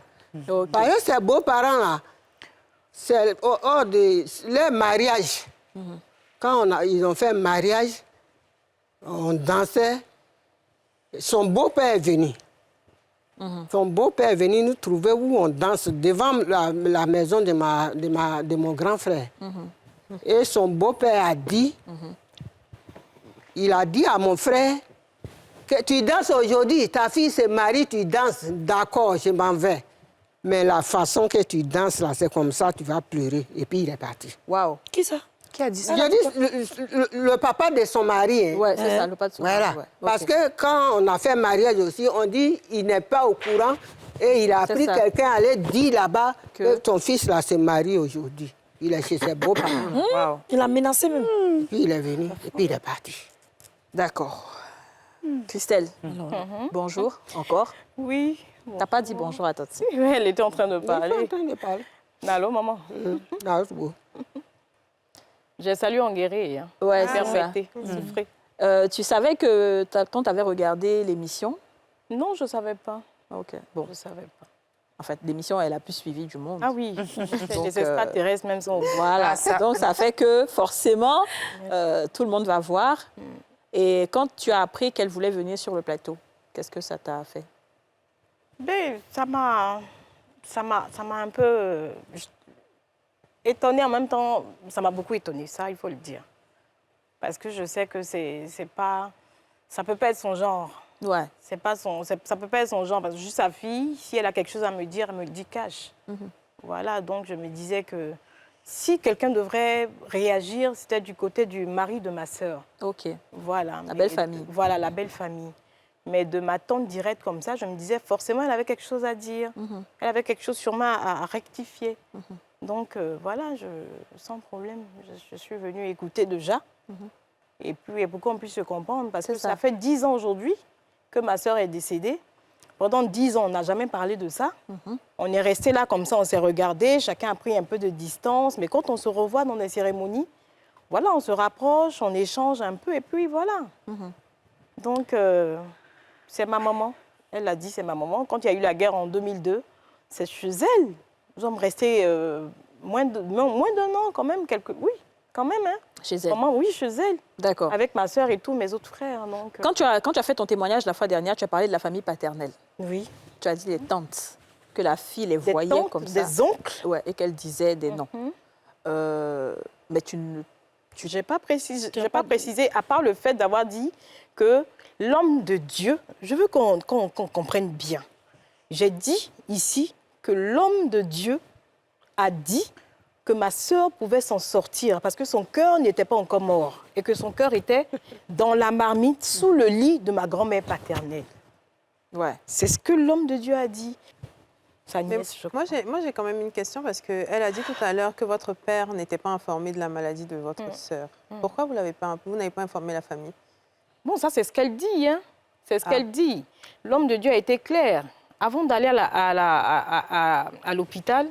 S1: Ok.
S7: Parce que ses beaux-parents, là, c'est hors de leur mariage. Quand ils ont fait un mariage, on dansait. Son beau-père est venu. Son beau-père est venu nous trouver où on danse devant la maison de mon grand frère. Et son beau-père a dit, il a dit à mon frère, que tu danses aujourd'hui, ta fille se marie, tu danses, d'accord, je m'en vais. Mais la façon que tu danses là, c'est comme ça, tu vas pleurer. Et puis il est parti.
S1: Waouh.
S5: Qui ça? Qui a dit ça?
S7: J'ai dit le papa de son mari. Hein.
S1: Ouais, c'est ça, le pas de son
S7: Voilà.
S1: mari, ouais.
S7: Parce
S1: Ok.
S7: que quand on a fait mariage aussi, on dit il n'est pas au courant et il a appris
S1: ça.
S7: quelqu'un à aller dire là-bas
S1: Que-
S7: que ton fils là se marie aujourd'hui. Il est chez ses beaux-parents.
S1: Waouh.
S5: Il a menacé même.
S7: Puis il est venu et puis il est parti.
S1: D'accord. Christelle, bonjour encore.
S8: Oui.
S1: T'as pas dit bonjour à Tati.
S8: Oui, elle était en train de
S7: Il est en
S8: parler.
S7: train de parler.
S8: Allô, maman.
S7: Non, c'est beau.
S8: J'ai salué en guéri. Hein.
S1: Ouais, c'est ça.
S8: Permettez, souffrez.
S1: Tu savais que ta tante avait regardé l'émission?
S8: Non, je ne savais pas.
S1: Ok. Bon,
S8: Je ne savais pas.
S1: en fait, l'émission, elle a plus suivi du monde.
S8: Ah oui,
S1: Donc,
S8: les extraterrestres même sont...
S1: Voilà. Donc, ça fait que forcément, tout le monde va voir. Et quand tu as appris qu'elle voulait venir sur le plateau, qu'est-ce que ça t'a fait?
S8: Ben, ça m'a un peu étonnée. En même temps, ça m'a beaucoup étonnée, ça, il faut le dire. Parce que je sais que c'est pas... Ça peut pas être son genre.
S1: Ouais.
S8: Ça peut pas être son genre. Parce que juste sa fille, si elle a quelque chose à me dire, elle me le dit cash. Voilà, donc je me disais que si quelqu'un devrait réagir, c'était du côté du mari de ma sœur.
S1: Ok.
S8: Voilà.
S1: La belle famille.
S8: Voilà, la belle famille. Mais de ma tante directe comme ça, je me disais forcément, elle avait quelque chose à dire. Elle avait quelque chose sûrement à rectifier. Donc voilà, sans problème, je suis venue écouter déjà. Et puis, pour qu'on puisse se comprendre, parce que ça fait 10 ans aujourd'hui que ma sœur est décédée. Pendant 10 ans, on n'a jamais parlé de ça. On est resté là comme ça, on s'est regardé, chacun a pris un peu de distance. Mais quand on se revoit dans les cérémonies, voilà, on se rapproche, on échange un peu et puis voilà. Donc, c'est ma maman. Elle l'a dit, c'est ma maman. Quand il y a eu la guerre en 2002, c'est chez elle. Nous sommes restés moins d'un an quand même. Oui, quand même. Hein.
S1: Chez elle.
S8: Maman, oui, chez elle.
S1: D'accord.
S8: Avec ma soeur et tous mes autres frères. Donc,
S1: Quand tu as fait ton témoignage la fois dernière, tu as parlé de la famille paternelle.
S8: oui.
S1: Tu as dit les tantes, que la fille les
S8: Des
S1: voyait
S8: tantes,
S1: comme ça.
S8: des oncles.
S1: Ouais, et qu'elle disait des noms.
S8: Mhm.
S1: Mais tu ne...
S8: Je n'ai pas précisé, à part le fait d'avoir dit que l'homme de Dieu, je veux qu'on comprenne bien. J'ai dit ici que l'homme de Dieu a dit que ma sœur pouvait s'en sortir parce que son cœur n'était pas encore mort et que son cœur était dans la marmite sous le lit de ma grand-mère paternelle.
S1: Ouais.
S8: C'est ce que l'homme de Dieu a dit. Sa
S4: Mais
S8: nièce, je crois.
S4: moi, j'ai quand même une question parce qu'elle a dit tout à l'heure que votre père n'était pas informé de la maladie de votre sœur. Pourquoi vous n'avez pas informé la famille?
S8: Bon, ça, c'est ce qu'elle dit. Hein. C'est ce qu'elle dit. L'homme de Dieu a été clair. Avant d'aller à l'hôpital,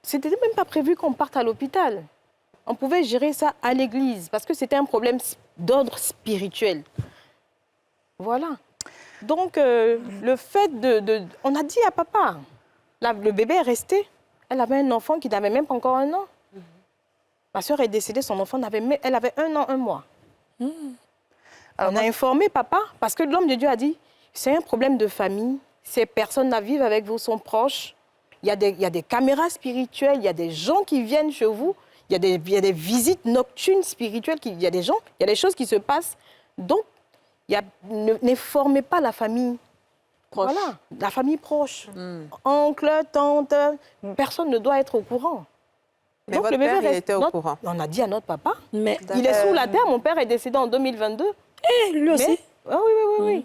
S8: c'était même pas prévu qu'on parte à l'hôpital. On pouvait gérer ça à l'église parce que c'était un problème d'ordre spirituel. Voilà. Donc, le fait on a dit à papa, le bébé est resté. Elle avait un enfant qui n'avait même pas encore 1 an. Ma soeur est décédée, son enfant elle avait 1 an, 1 mois.
S6: Alors
S8: on a informé papa parce que l'homme de Dieu a dit, c'est un problème de famille, ces personnes à vivre avec vous sont proches, il y a des caméras spirituelles, il y a des gens qui viennent chez vous, il y a des visites nocturnes spirituelles, il y a des choses qui se passent. Donc, n'informez pas la famille proche. Voilà, la famille proche. Oncle, tante, personne ne doit être au courant.
S4: Mais
S8: Donc,
S4: votre
S8: le bébé
S4: père, il
S8: reste-
S4: était au
S8: notre-
S4: courant.
S8: On a dit à notre papa.
S5: Mais
S8: Il est sous la terre, mon père est décédé en 2022.
S5: lui aussi.
S8: Ah oui.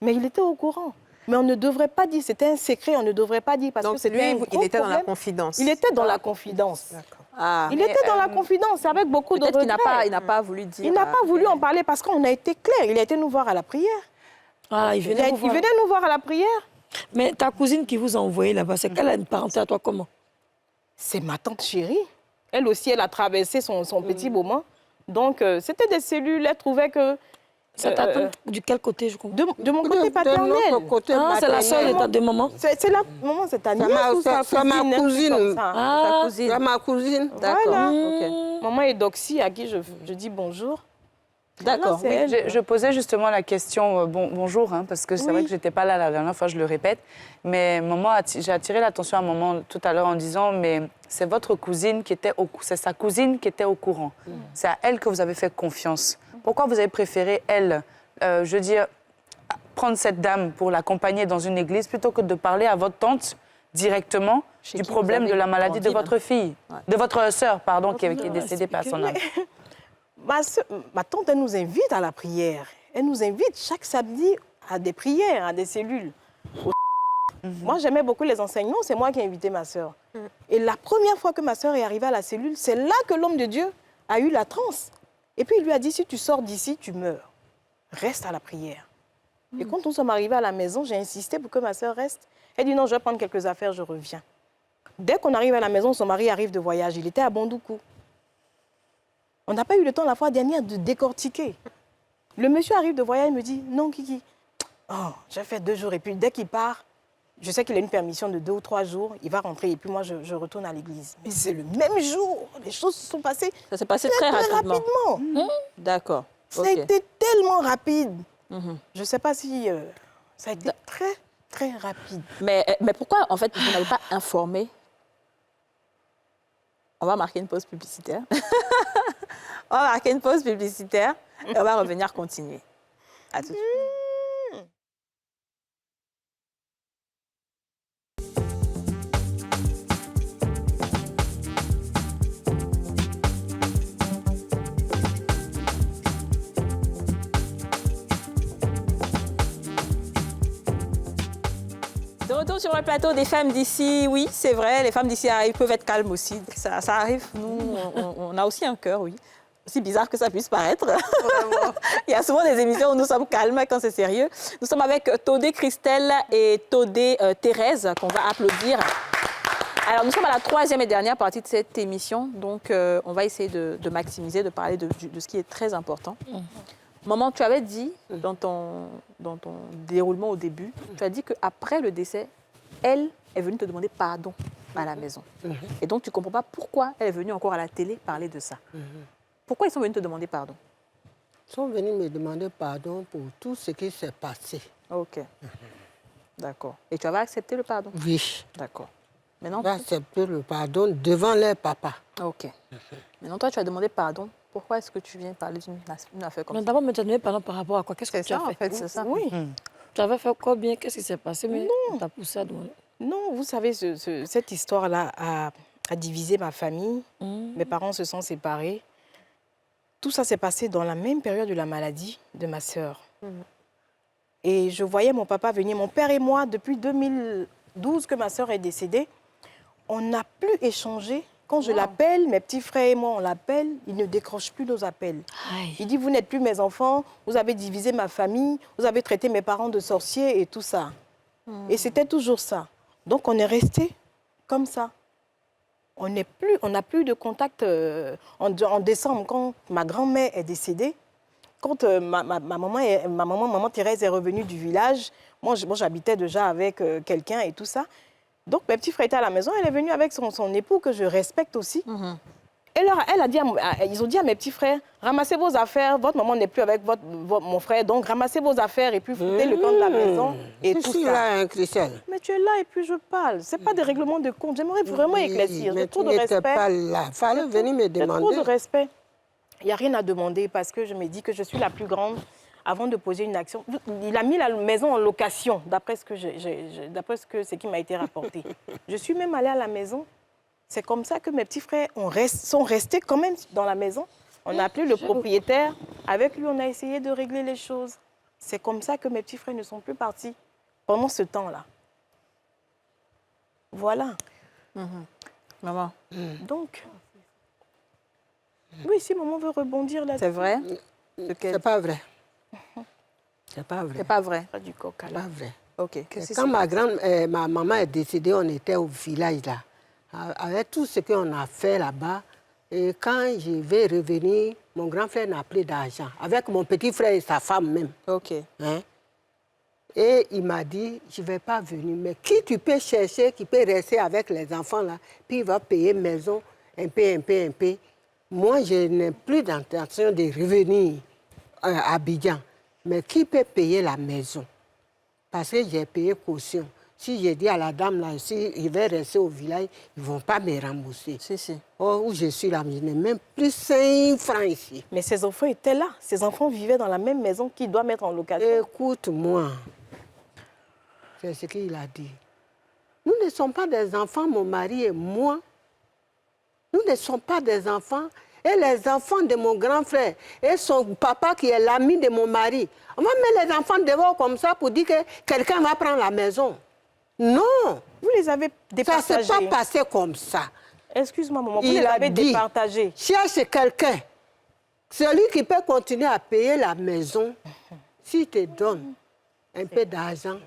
S8: Mais il était au courant. Mais on ne devrait pas dire, c'était un secret, on ne devrait pas dire parce
S4: Donc
S8: que c'était
S4: lui,
S8: un
S4: il
S8: gros
S4: était dans la
S8: problème.
S4: confidence.
S8: Il était dans la confidence.
S4: D'accord.
S1: Ah,
S8: Il était dans la confidence avec beaucoup de
S1: peut-être qu'il
S8: regrets.
S1: n'a pas voulu dire.
S8: Il n'a pas voulu en parler parce qu'on a été clair. Il a été nous voir à la prière.
S5: Ah, il venait vous
S8: Il
S5: voir.
S8: venait nous voir à la prière.
S5: Mais ta cousine qui vous a envoyé là-bas, c'est qu'elle a une parenté à toi comment?
S8: C'est ma tante chérie. Elle aussi, elle a traversé son petit moment. Donc, c'était des cellules. Elle trouvait que...
S5: C'est ta tante du quel côté, je comprends?
S8: De mon côté paternel.
S7: notre côté
S5: Ah, c'est la sœur
S7: maternel.
S5: de maman.
S8: C'est la... Maman, c'est ta nièce ou sa
S7: c'est ma
S8: cousine, un truc
S7: cousine.
S8: comme ça.
S5: Ah,
S1: cousine.
S7: C'est ma cousine.
S1: D'accord.
S8: Voilà.
S1: Ok.
S8: Maman est Doxy, à qui je dis bonjour.
S1: D'accord.
S8: Voilà, c'est elle.
S6: Je posais justement la question, bonjour, hein, parce que c'est vrai que je n'étais pas là la dernière fois, je le répète, mais j'ai attiré l'attention à maman tout à l'heure en disant, mais c'est votre cousine c'est sa cousine qui était au courant. C'est à elle que vous avez fait confiance. Pourquoi vous avez préféré elle, je veux dire, prendre cette dame pour l'accompagner dans une église plutôt que de parler à votre tante directement
S1: Chez
S6: du
S1: qui
S6: problème
S1: vous
S6: de
S1: avez
S6: la maladie de
S1: grandi,
S6: votre fille, de votre sœur, pardon, qui est
S8: Ah,
S6: décédée par son âme.
S8: Ma tante, elle nous invite à la prière. Elle nous invite chaque samedi à des prières, à des cellules. Moi, j'aimais beaucoup les enseignements. C'est moi qui ai invité ma sœur. Et la première fois que ma sœur est arrivée à la cellule, c'est là que l'homme de Dieu a eu la transe. Et puis, il lui a dit, si tu sors d'ici, tu meurs. Reste à la prière. Et quand nous sommes arrivés à la maison, j'ai insisté pour que ma sœur reste. Elle dit, non, je vais prendre quelques affaires, je reviens. Dès qu'on arrive à la maison, son mari arrive de voyage. Il était à Bondoukou. On n'a pas eu le temps la fois dernière de décortiquer. Le monsieur arrive de voyage, il me dit, non, Kiki, j'ai fait 2 jours. Et puis, dès qu'il part, je sais qu'il a une permission de 2 ou 3 jours. Il va rentrer et puis moi, je retourne à l'église. Mais c'est le même jour. Les choses se sont passées
S1: Ça s'est passé très rapidement. D'accord.
S8: Ça
S1: Ok.
S8: a été tellement rapide. Je ne sais pas si ça a été très, très rapide.
S1: Mais pourquoi, en fait, vous n'avez pas informé? On va marquer une pause publicitaire. On va marquer une pause publicitaire et on va revenir continuer. À tout de suite. De retour sur le plateau des femmes d'ici, oui, c'est vrai, les femmes d'ici peuvent être calmes aussi. Ça arrive, nous, on a aussi un cœur, oui. Aussi bizarre que ça puisse paraître. Il y a souvent des émissions où nous sommes calmes quand c'est sérieux. Nous sommes avec Todé Christelle et Todé Thérèse, qu'on va applaudir. Alors, nous sommes à la 3e et dernière partie de cette émission, donc on va essayer de maximiser, de parler de ce qui est très important. Maman, tu avais dit dans ton déroulement au début, tu as dit qu'après le décès, elle est venue te demander pardon à la maison. Et donc, tu ne comprends pas pourquoi elle est venue encore à la télé parler de ça. Pourquoi ils sont venus te demander pardon?
S7: Ils sont venus me demander pardon pour tout ce qui s'est passé.
S1: Ok. D'accord. Et tu avais accepté le pardon?
S7: Oui.
S1: D'accord. Maintenant,
S7: J'ai accepté le pardon devant leur papa.
S1: ok. Maintenant, toi, tu as demandé pardon. Pourquoi est-ce que tu viens parler d'une affaire comme
S5: Mais
S1: ça?
S5: d'abord, tu as demandé pardon par rapport à quoi? Qu'est-ce que
S4: C'est
S5: tu as
S4: ça, en
S5: fait?
S4: fait.
S1: C'est ça.
S8: Oui.
S5: Tu avais fait quoi bien? Qu'est-ce qui s'est passé? Mais on t'a poussé à demander.
S8: Non, vous savez, cette histoire-là a divisé ma famille. Mes parents se sont séparés. Tout ça s'est passé dans la même période de la maladie de ma sœur. Et je voyais mon papa venir. Mon père et moi, depuis 2012 que ma sœur est décédée, on n'a plus échangé. Quand je l'appelle, mes petits frères et moi, on l'appelle, il ne décroche plus nos appels.
S5: Aïe.
S8: Il dit, vous n'êtes plus mes enfants, vous avez divisé ma famille, vous avez traité mes parents de sorciers et tout ça. Et c'était toujours ça. Donc, on est resté comme ça. On n'a plus de contact. En décembre, quand ma grand-mère est décédée, quand maman Thérèse est revenue du village, moi j'habitais déjà avec quelqu'un et tout ça. Donc, mes petits frères étaient à la maison, elle est venue avec son époux, que je respecte aussi. Et là, ils ont dit à mes petits frères, ramassez vos affaires, votre maman n'est plus avec mon frère, donc ramassez vos affaires et puis foutez le camp de la maison et
S7: Je
S8: tout
S7: suis
S8: ça.
S7: là, hein, Christelle.
S8: Mais tu es là et puis je parle. Ce n'est pas des règlements de compte. J'aimerais vraiment éclaircir.
S7: Mais
S8: J'ai
S7: tu
S8: trop de
S7: n'étais
S8: respect.
S7: pas là. Fallait venir me
S8: J'ai trop de
S7: demander.
S8: respect. Il n'y a rien à demander parce que je me dis que je suis la plus grande avant de poser une action. Il a mis la maison en location, d'après ce qui m'a été rapporté. Je suis même allée à la maison. C'est comme ça que mes petits frères sont restés quand même dans la maison. On a appelé le propriétaire. Avec lui, on a essayé de régler les choses. C'est comme ça que mes petits frères ne sont plus partis pendant ce temps-là. Voilà.
S1: Maman,
S8: Donc, oui, si maman veut rebondir là-dessus.
S1: c'est vrai?
S7: C'est pas vrai. C'est pas vrai.
S1: C'est pas vrai.
S8: Pas du coq à
S7: C'est
S8: l'âne.
S7: pas vrai.
S1: Ok. Qu'est-ce qui
S7: Quand
S1: s'est
S7: ma maman est décédée, on était au village là. Avec tout ce qu'on a fait là-bas, et quand je vais revenir, mon grand frère n'a plus d'argent. Avec mon petit frère et sa femme même.
S1: Ok.
S7: Hein? Et il m'a dit, je ne vais pas venir. Mais qui tu peux chercher, qui peut rester avec les enfants là, puis il va payer maison un peu. Moi, je n'ai plus d'intention de revenir à Abidjan. Mais qui peut payer la maison? Parce que j'ai payé caution. Si j'ai dit à la dame là, si il va rester au village, ils ne vont pas me rembourser.
S1: Si.
S7: Oh, où je suis là, je n'ai même plus 5 francs ici.
S8: Mais ces enfants étaient là. Ces enfants vivaient dans la même maison qu'il doit mettre en location.
S7: Écoute-moi, c'est ce qu'il a dit. Nous ne sommes pas des enfants, mon mari et moi. Nous ne sommes pas des enfants. Et les enfants de mon grand frère et son papa qui est l'ami de mon mari. On va mettre les enfants dehors comme ça pour dire que quelqu'un va prendre la maison. Non,
S8: Vous les avez
S7: ça ne
S8: départagés.
S7: s'est pas passé comme ça.
S8: Excuse-moi, maman, vous
S7: Il
S8: les
S7: a
S8: avez
S7: dit,
S8: départagés.
S7: cherche quelqu'un, celui qui peut continuer à payer la maison, s'il te donne un peu d'argent,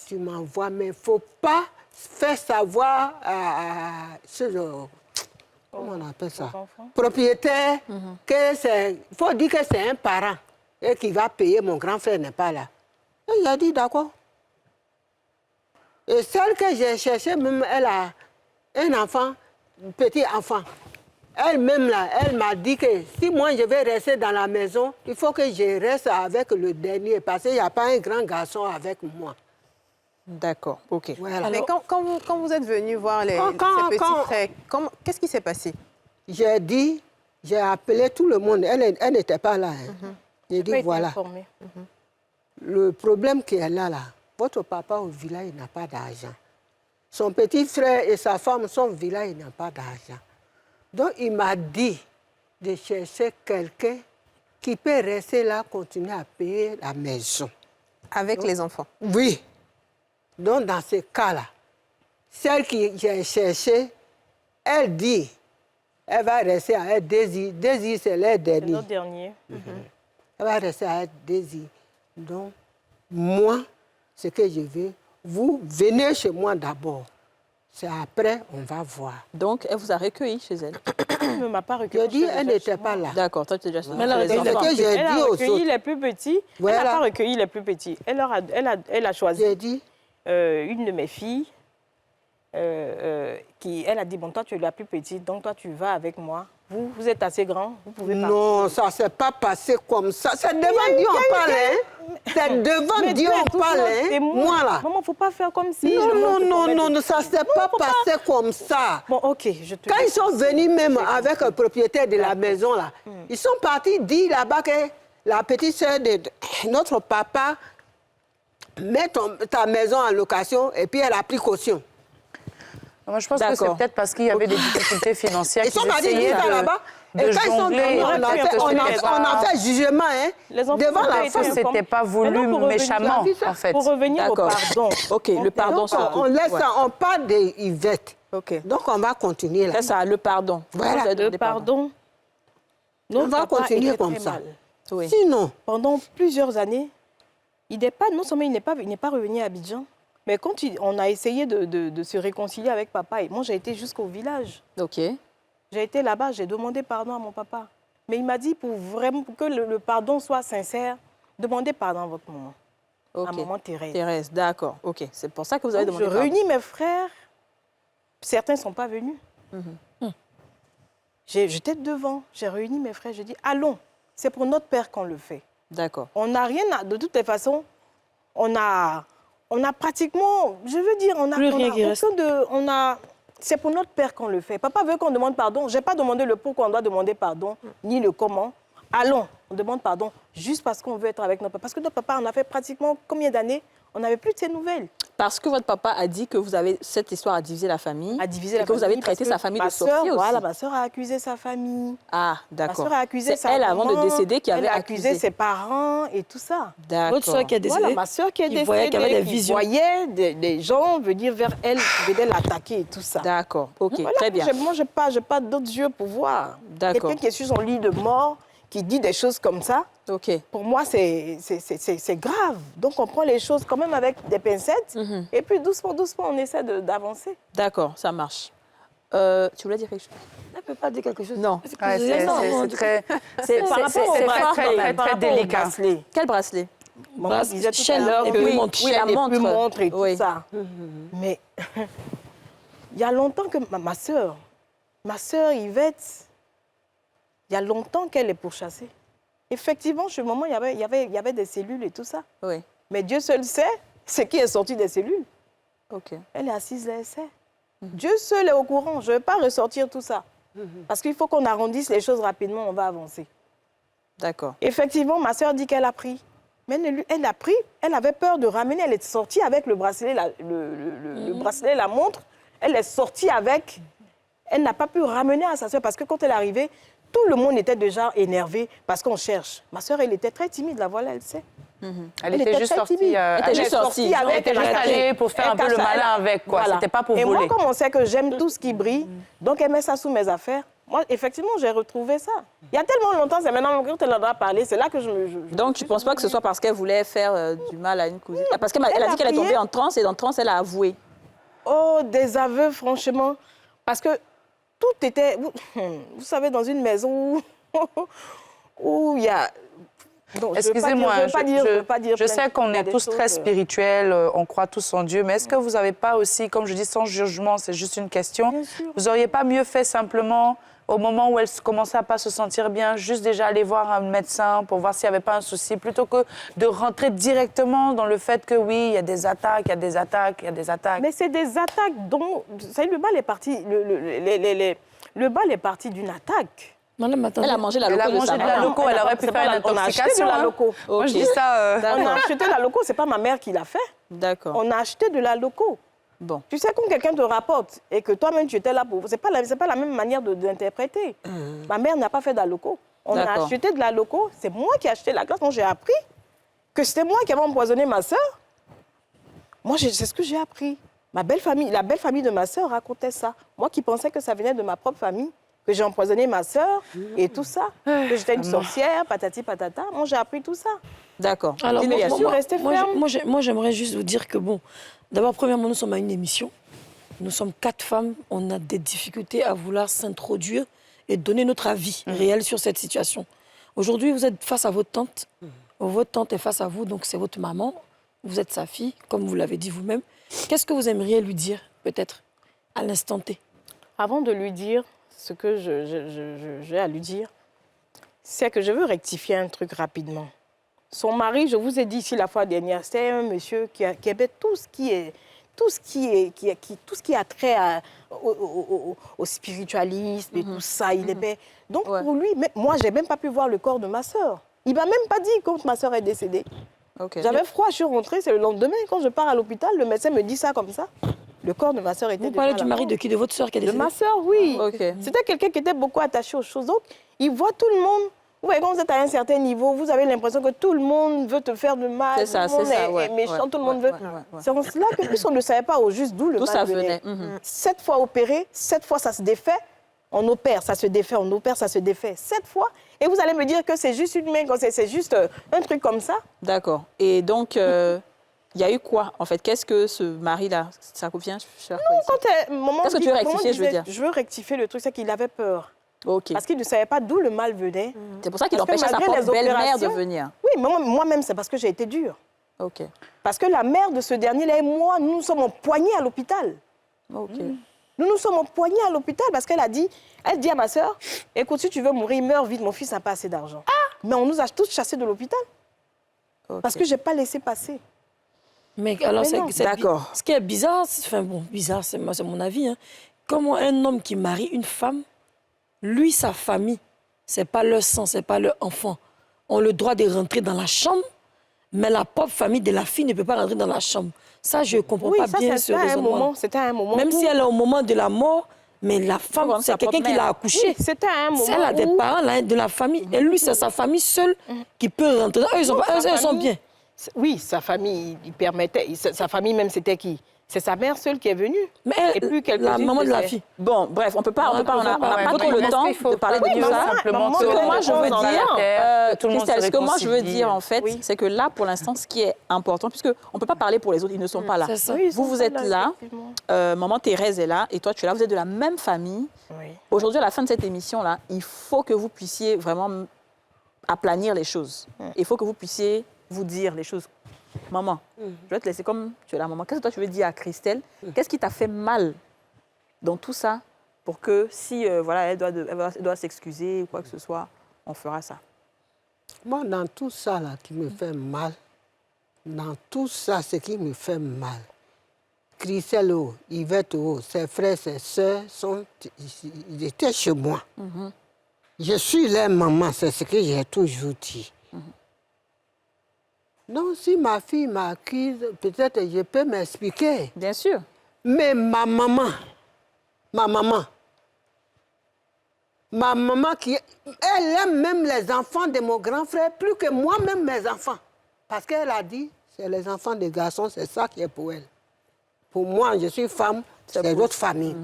S7: tu m'envoies, mais il ne faut pas faire savoir à comment on appelle ça, propriétaire, que c'est, il faut dire que c'est un parent et qui va payer, mon grand frère n'est pas là. Et il a dit d'accord. Et celle que j'ai cherchée, même elle a un enfant, un petit enfant. Elle-même, là, elle m'a dit que si moi je vais rester dans la maison, il faut que je reste avec le dernier parce qu'il n'y a pas un grand garçon avec moi.
S1: D'accord. Ok.
S7: Voilà.
S4: Mais quand vous êtes venu voir ces petits frères, qu'est-ce qui s'est passé?
S7: J'ai dit, j'ai appelé tout le monde. Elle n'était pas là. Hein. J'ai dit, voilà. Le problème qui est là, votre papa au village il n'a pas d'argent. Son petit frère et sa femme sont au village, il n'a pas d'argent. Donc, il m'a dit de chercher quelqu'un qui peut rester là, continuer à payer la maison.
S4: Avec les enfants?
S7: Oui. Donc, dans ce cas-là, celle que j'ai cherchée, elle dit, elle va rester à elle Désir. Désir, c'est leur dernier.
S8: C'est notre dernier.
S7: Elle va rester à elle Désir. Donc, moi, ce que je veux, vous venez chez moi d'abord. c'est après, on va voir.
S1: Donc, elle vous a recueilli chez elle.
S8: Elle ne m'a pas recueilli.
S7: Je dis, elle n'était pas là.
S1: D'accord, toi, tu es déjà
S5: Mais elle a
S1: chez les
S5: recueilli
S1: enfants.
S7: que j'ai
S8: Elle a
S7: dit aux
S8: recueilli
S7: autres.
S8: les plus petits.
S7: Voilà.
S8: Elle n'a pas recueilli les plus petits. Elle a choisi
S7: J'ai dit,
S8: une de mes filles. Elle a dit, bon, toi, tu es la plus petite, donc toi, tu vas avec moi. Vous êtes assez grand, vous pouvez partir.
S7: non, ça ne s'est pas passé comme ça. C'est devant Dieu on parle, hein. C'est devant
S8: Mais
S7: Dieu
S8: Dieu est
S7: on
S8: tout
S7: parle,
S8: seul,
S7: hein.
S8: témoin.
S7: Moi, là.
S8: Maman, il ne faut pas faire comme si...
S7: Non,
S8: le monde te
S7: non,
S8: tombait
S7: non,
S8: dessus.
S7: ça ne s'est pas passé comme ça.
S8: Bon, ok, je te
S7: Quand ils
S8: laisse.
S7: sont venus même avec le propriétaire de la maison, là, ils sont partis dire là-bas que la petite sœur de notre papa met ta maison en location et puis elle a pris caution.
S6: Moi, je pense que c'est
S1: D'accord.
S6: peut-être parce qu'il y avait des difficultés financières
S7: Ils
S6: qu'ils
S7: sont partis
S6: essayaient
S7: dire ça là-bas. Et
S6: de
S7: quand ils sont
S6: jongler.
S7: venus, on a fait jugement hein,
S8: Les enfants
S7: devant
S8: ont
S7: la
S8: été
S7: femme.
S8: informés.
S6: C'était pas voulu
S8: Maintenant, pour revenir-
S6: méchamment,
S7: Tu as vu ça
S6: en fait.
S8: Pour revenir au
S1: D'accord.
S8: pardon.
S1: OK, le pardon
S7: Donc,
S1: surtout.
S7: on laisse
S1: Ouais.
S7: ça, on parle d'Yvette.
S1: OK.
S7: Donc, on va continuer là.
S1: C'est ça, le pardon.
S7: Voilà.
S1: Vous avez
S8: Le
S1: demandé
S8: pardon.
S7: On
S8: Notre
S7: va
S8: papa
S7: continuer
S8: était
S7: comme
S8: très
S7: ça.
S8: mal.
S1: Oui.
S7: Sinon,
S8: Pendant plusieurs années, il n'est pas, non seulement il n'est pas revenu à Abidjan, mais quand on a essayé de se réconcilier avec papa, et moi j'ai été jusqu'au village.
S1: OK.
S8: J'ai été là-bas, j'ai demandé pardon à mon papa. Mais il m'a dit, pour vraiment que le pardon soit sincère, demandez pardon à votre maman,
S1: OK.
S8: à maman Thérèse.
S1: Thérèse, d'accord. OK. C'est pour ça que vous avez
S8: Donc,
S1: demandé
S8: je
S1: pardon.
S8: réunis mes frères, certains ne sont pas venus. J'étais devant, j'ai réuni mes frères, j'ai dit, allons, c'est pour notre père qu'on le fait.
S1: D'accord.
S8: On n'a rien à... De toutes les façons, on a pratiquement... Je veux dire, on a...
S5: Plus
S8: on
S5: rien
S8: a
S5: qui reste.
S8: c'est pour notre père qu'on le fait. Papa veut qu'on demande pardon. Je n'ai pas demandé le pourquoi on doit demander pardon, ni le comment. Allons, on demande pardon juste parce qu'on veut être avec notre papa. Parce que notre papa, on a fait pratiquement combien d'années? On n'avait plus de ses nouvelles.
S1: Parce que votre papa a dit que vous avez cette histoire à diviser la famille.
S8: À diviser
S1: et
S8: la
S1: que vous avez
S8: famille,
S1: traité
S8: parce
S1: sa
S8: que
S1: famille
S8: ma
S1: de
S8: sœur,
S1: sorcier aussi.
S8: Voilà, ma soeur a accusé sa famille.
S1: Ah,
S8: Ma
S1: d'accord.
S8: soeur a accusé
S1: C'est
S8: sa
S1: elle, avant de
S8: maman,
S1: décéder, qui avait
S8: elle a accusé
S1: accusé.
S8: ses parents et tout ça.
S1: D'accord.
S5: Votre soeur qui est décédée,
S8: Voilà, ma soeur qui est
S5: qui voyait qu'il y avait
S8: décédée,
S5: des
S8: qui
S5: visions.
S8: voyait des gens venir vers elle, qui venaient l'attaquer et tout ça.
S1: D'accord. OK,
S8: Voilà,
S1: très bien.
S8: Moi, je n'ai pas d'autres yeux pour voir.
S1: D'accord.
S8: Quelqu'un qui est sur son lit de mort, qui dit des choses comme ça,
S1: OK.
S8: pour moi, c'est grave. Donc, on prend les choses quand même avec des pincettes. Et puis, doucement, doucement, on essaie d'avancer.
S1: D'accord, ça marche. Tu voulais dire quelque chose?
S5: Elle ne peut pas dire quelque chose.
S1: Non.
S6: Ouais, c'est très,
S1: C'est
S8: Par rapport au
S6: c'est
S8: bracelet,
S6: très
S8: par rapport au
S6: délicat.
S8: bracelet.
S1: Quel bracelet?
S8: Maman disait tout à
S5: chaîne
S8: l'heure,
S5: et puis
S8: oui,
S5: montre.
S8: oui,
S1: La
S8: et
S1: montre.
S8: puis montre et tout
S1: Oui.
S8: ça. Mais il y a longtemps que ma sœur Yvette, il y a longtemps qu'elle est pourchassée. Effectivement, chez maman, il y avait des cellules et tout ça.
S1: Oui.
S8: Mais Dieu seul sait ce qui est sorti des cellules.
S1: OK.
S8: Elle est assise là, elle sait. Dieu seul est au courant. Je ne vais pas ressortir tout ça. Parce qu'il faut qu'on arrondisse les choses rapidement, on va avancer.
S1: D'accord.
S8: Effectivement, ma sœur dit qu'elle a pris. Mais elle a pris, elle avait peur de ramener. Elle est sortie avec le bracelet, le bracelet, la montre. Elle est sortie avec. Elle n'a pas pu ramener à sa sœur parce que quand elle est arrivée, tout le monde était déjà énervé parce qu'on cherche. Ma sœur, elle était très timide, la voilà, elle sait.
S6: Elle était juste
S8: très
S6: sortie.
S8: timide.
S1: Elle était juste sortie.
S6: Elle était juste allée pour faire un peu le malin avec, quoi.
S8: Voilà.
S6: C'était pas pour
S8: Et
S6: voler.
S8: moi, comme on sait que j'aime tout ce qui brille, donc elle met ça sous mes affaires. Moi, effectivement, j'ai retrouvé ça. Il y a tellement longtemps, c'est maintenant quand elle en a parlé, c'est là que je
S1: Donc, tu ne penses pas que ce soit parce qu'elle voulait faire du mal à une cousine? Ah, parce qu'elle a dit qu'elle est tombée en transe et dans transe, elle a avoué.
S8: Oh, des aveux, franchement. Parce que tout était... Vous savez, dans une maison où il y a... Donc,
S6: Excusez-moi, je sais qu'on est tous très
S8: spirituels.
S6: spirituels, on croit tous en Dieu, mais est-ce que vous n'avez pas aussi, comme je dis, sans jugement, c'est juste une question,
S8: Bien sûr.
S6: vous n'auriez pas mieux fait simplement, au moment où elle commençait à pas se sentir bien, juste déjà aller voir un médecin pour voir s'il n'y avait pas un souci, plutôt que de rentrer directement dans le fait que oui, il y a des attaques, il y a des attaques, il y a des attaques.
S8: Mais c'est des attaques dont... Vous savez, le bal est parti... Le bal est parti d'une attaque.
S5: Madame, attendez.
S1: Elle a mangé la
S6: Elle
S1: loco
S6: a
S1: de
S6: mangé
S1: sa
S6: de la
S1: maman.
S6: loco, elle aurait pu
S8: C'est
S6: faire
S8: pas
S6: une
S8: on a acheté de
S6: intoxication.
S8: la
S6: hein.
S8: loco.
S6: Moi, je dis ça...
S8: On a acheté de la loco, c'est pas ma mère qui l'a fait.
S1: D'accord.
S8: On a acheté de la loco.
S1: Bon.
S8: Tu sais, quand quelqu'un te rapporte et que toi-même tu étais là pour... C'est pas la même manière d'interpréter. Ma mère n'a pas fait de la loco. On a
S1: D'accord.
S8: acheté de la loco. C'est moi qui ai acheté la glace. Moi, j'ai appris que c'était moi qui avais empoisonné ma sœur. Moi, c'est ce que j'ai appris. La belle famille de ma sœur racontait ça. Moi qui pensais que ça venait de ma propre famille, que j'ai empoisonné ma sœur et tout ça, que j'étais une sorcière, patati patata. Moi, j'ai appris tout ça.
S1: D'accord.
S5: Alors,
S8: Dis-le, bien sûr, restez ferme.
S5: moi, j'aimerais juste vous dire que, bon, d'abord, premièrement, nous sommes à une émission. Nous sommes 4 femmes, on a des difficultés à vouloir s'introduire et donner notre avis réel sur cette situation. Aujourd'hui, vous êtes face à votre tante. Votre tante est face à vous, donc c'est votre maman. Vous êtes sa fille, comme vous l'avez dit vous-même. Qu'est-ce que vous aimeriez lui dire, peut-être, à l'instant T?
S8: Avant de lui dire ce que j'ai à lui dire, c'est que je veux rectifier un truc rapidement. Son mari, je vous ai dit ici la fois dernière, c'est un monsieur qui aimait tout ce qui a trait au spiritualisme et tout ça. Il aimait. Donc pour lui, moi, je n'ai même pas pu voir le corps de ma sœur. Il ne m'a même pas dit quand ma sœur est décédée. J'avais froid, je suis rentrée, c'est le lendemain. Quand je pars à l'hôpital, le médecin me dit ça comme ça. Le corps de ma sœur était
S5: Vous parlez du mari de qui? De votre sœur qui est décédée?
S8: De ma sœur, oui. C'était quelqu'un qui était beaucoup attaché aux choses. Donc, il voit tout le monde. Vous voyez, quand vous êtes à un certain niveau, vous avez l'impression que tout le monde veut te faire du mal.
S1: C'est ça,
S8: tout le monde est méchant, tout le monde veut. C'est en cela que plus on ne savait pas au juste d'où le mal venait. 7 fois opéré, 7 fois ça se défait. On opère, ça se défait, on opère, ça se défait. 7 fois. Et vous allez me dire que c'est juste une main, c'est juste un truc comme ça.
S1: D'accord. Et donc, il y a eu quoi, en fait? Qu'est-ce que ce mari-là, ça revient, cher? Qu'est-ce que tu veux rectifier, je veux dire?
S8: Je veux rectifier le truc, c'est qu'il avait peur.
S1: Okay.
S8: Parce qu'il ne savait pas d'où le mal venait.
S1: C'est pour ça qu'il empêchait sa propre belle-mère de venir.
S8: Oui, mais moi-même, c'est parce que j'ai été dure.
S1: Ok.
S8: Parce que la mère de ce dernier, là et moi, nous sommes empoignés à l'hôpital.
S1: Ok.
S8: Nous sommes empoignés à l'hôpital parce qu'elle dit à ma sœur, écoute, si tu veux mourir, meurs vite, mon fils n'a pas assez d'argent. Mais on nous a tous chassés de l'hôpital. Parce que je n'ai pas laissé passer.
S5: Mais alors,
S1: d'accord.
S5: Ce qui est bizarre, bizarre, c'est mon avis, hein. Comment un homme qui marie une femme, lui, sa famille, c'est pas leur sang, c'est pas leur enfant, ont le droit de rentrer dans la chambre, mais la propre famille de la fille ne peut pas rentrer dans la chambre. Ça, je ne comprends pas bien ce raisonnement.
S8: C'était un moment.
S5: Même si elle est au moment de la mort, mais la femme, c'est quelqu'un qui l'a accouchée.
S8: Oui, c'était un moment.
S5: Elle a des parents là, de la famille. Et lui, c'est sa famille seule qui peut rentrer. Eux, ils sont bien.
S8: Oui, sa famille, il permettait. Sa famille même, c'était qui? C'est sa mère seule qui est venue.
S5: Mais
S8: et puis
S5: la maman de la fille.
S1: Bon, bref, on n'a pas trop le temps de parler de tout ça.
S6: Simplement
S1: Ce que moi, je veux dire, Christelle, ce que moi, je veux dire, en fait,
S8: Oui.
S1: c'est que là, pour l'instant, ce qui est important, puisque on ne peut pas parler pour les autres, ils ne sont pas là.
S5: C'est ça.
S8: Oui,
S1: Vous êtes là, maman Thérèse est là, et toi, tu es là, vous êtes de la même famille.
S8: Oui.
S1: Aujourd'hui, à la fin de cette émission-là, il faut que vous puissiez vraiment aplanir les choses. Il faut que vous puissiez vous dire les choses. Maman, je vais te laisser comme tu es la maman. Qu'est-ce que toi tu veux dire à Christelle? Qu'est-ce qui t'a fait mal dans tout ça pour que si voilà, elle doit s'excuser ou quoi que ce soit, on fera ça?
S7: Moi, dans tout ça là, qui me fait mal, dans tout ça, ce qui me fait mal, Christelle, Yvette, ses frères, ses sœurs, ils étaient chez moi. Je suis leur maman, c'est ce que j'ai toujours dit. Donc, si ma fille m'accuse, peut-être je peux m'expliquer.
S1: Bien sûr.
S7: Mais ma maman, elle aime même les enfants de mon grand frère plus que moi-même mes enfants. Parce qu'elle a dit, c'est les enfants des garçons, c'est ça qui est pour elle. Pour moi, je suis femme, c'est l'autre famille.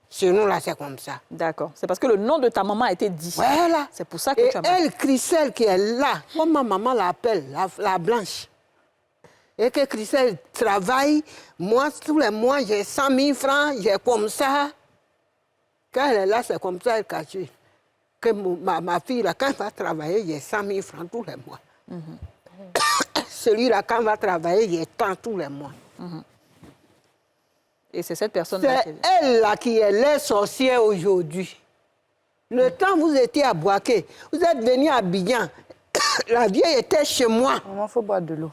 S7: Chez nous, là, c'est comme ça.
S1: D'accord. C'est parce que le nom de ta maman a été dit.
S7: Voilà.
S1: C'est pour ça que tu as mal.
S7: Elle, Christelle, qui est là, comme ma maman l'appelle, la blanche. Et que Christelle travaille, moi, tous les mois, j'ai 100 000 francs, j'ai comme ça. Quand elle est là, c'est comme ça, elle cache. Que ma fille, là, quand elle va travailler, j'ai 100 000 francs tous les mois. Celui-là, quand elle va travailler, j'ai tant tous les mois.
S1: Et c'est cette personne-là
S7: C'est elle là qui est les sorcière aujourd'hui. Le temps où vous étiez à Boaké, vous êtes venu à Abidjan. La vieille était chez moi.
S6: Il faut boire de l'eau.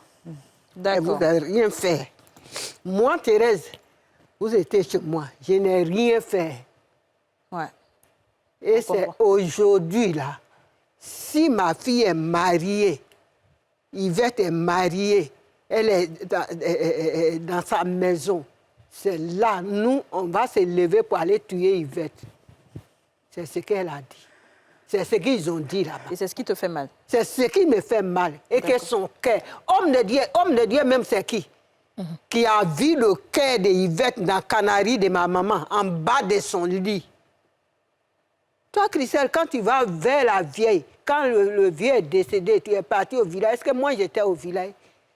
S7: Et vous n'avez rien fait. Moi, Thérèse, vous étiez chez moi. Je n'ai rien fait.
S1: Ouais.
S7: Et c'est aujourd'hui, là, si ma fille est mariée, Yvette est mariée, elle est dans sa maison, c'est là, nous, on va se lever pour aller tuer Yvette. C'est ce qu'elle a dit. C'est ce qu'ils ont dit là-bas.
S1: Et c'est ce qui te fait mal?
S7: C'est ce qui me fait mal. Et que son cœur, homme de Dieu même, c'est qui? Qui a vu le cœur de Yvette dans la canarie de ma maman, en bas de son lit. Toi, Christelle, quand tu vas vers la vieille, quand le vieux est décédé, tu es parti au village. Est-ce que moi, j'étais au village?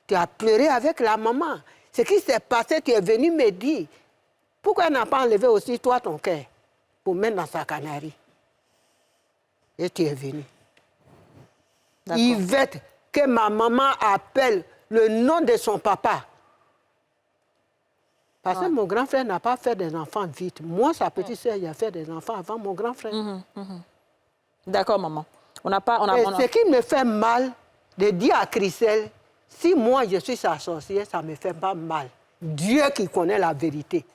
S7: Tu as pleuré avec la maman. Ce qui s'est passé, tu es venu me dire. Pourquoi elle n'a pas enlevé aussi, toi, ton cœur, pour mettre dans sa canarie? Et tu es venu. Yvette, que ma maman appelle le nom de son papa. Parce que mon grand frère n'a pas fait des enfants vite. Moi, sa petite sœur, il a fait des enfants avant mon grand frère.
S1: D'accord, maman.
S7: Ce qui me fait mal, de dire à Christelle, si moi je suis sa sorcière, ça ne me fait pas mal. Dieu qui connaît la vérité.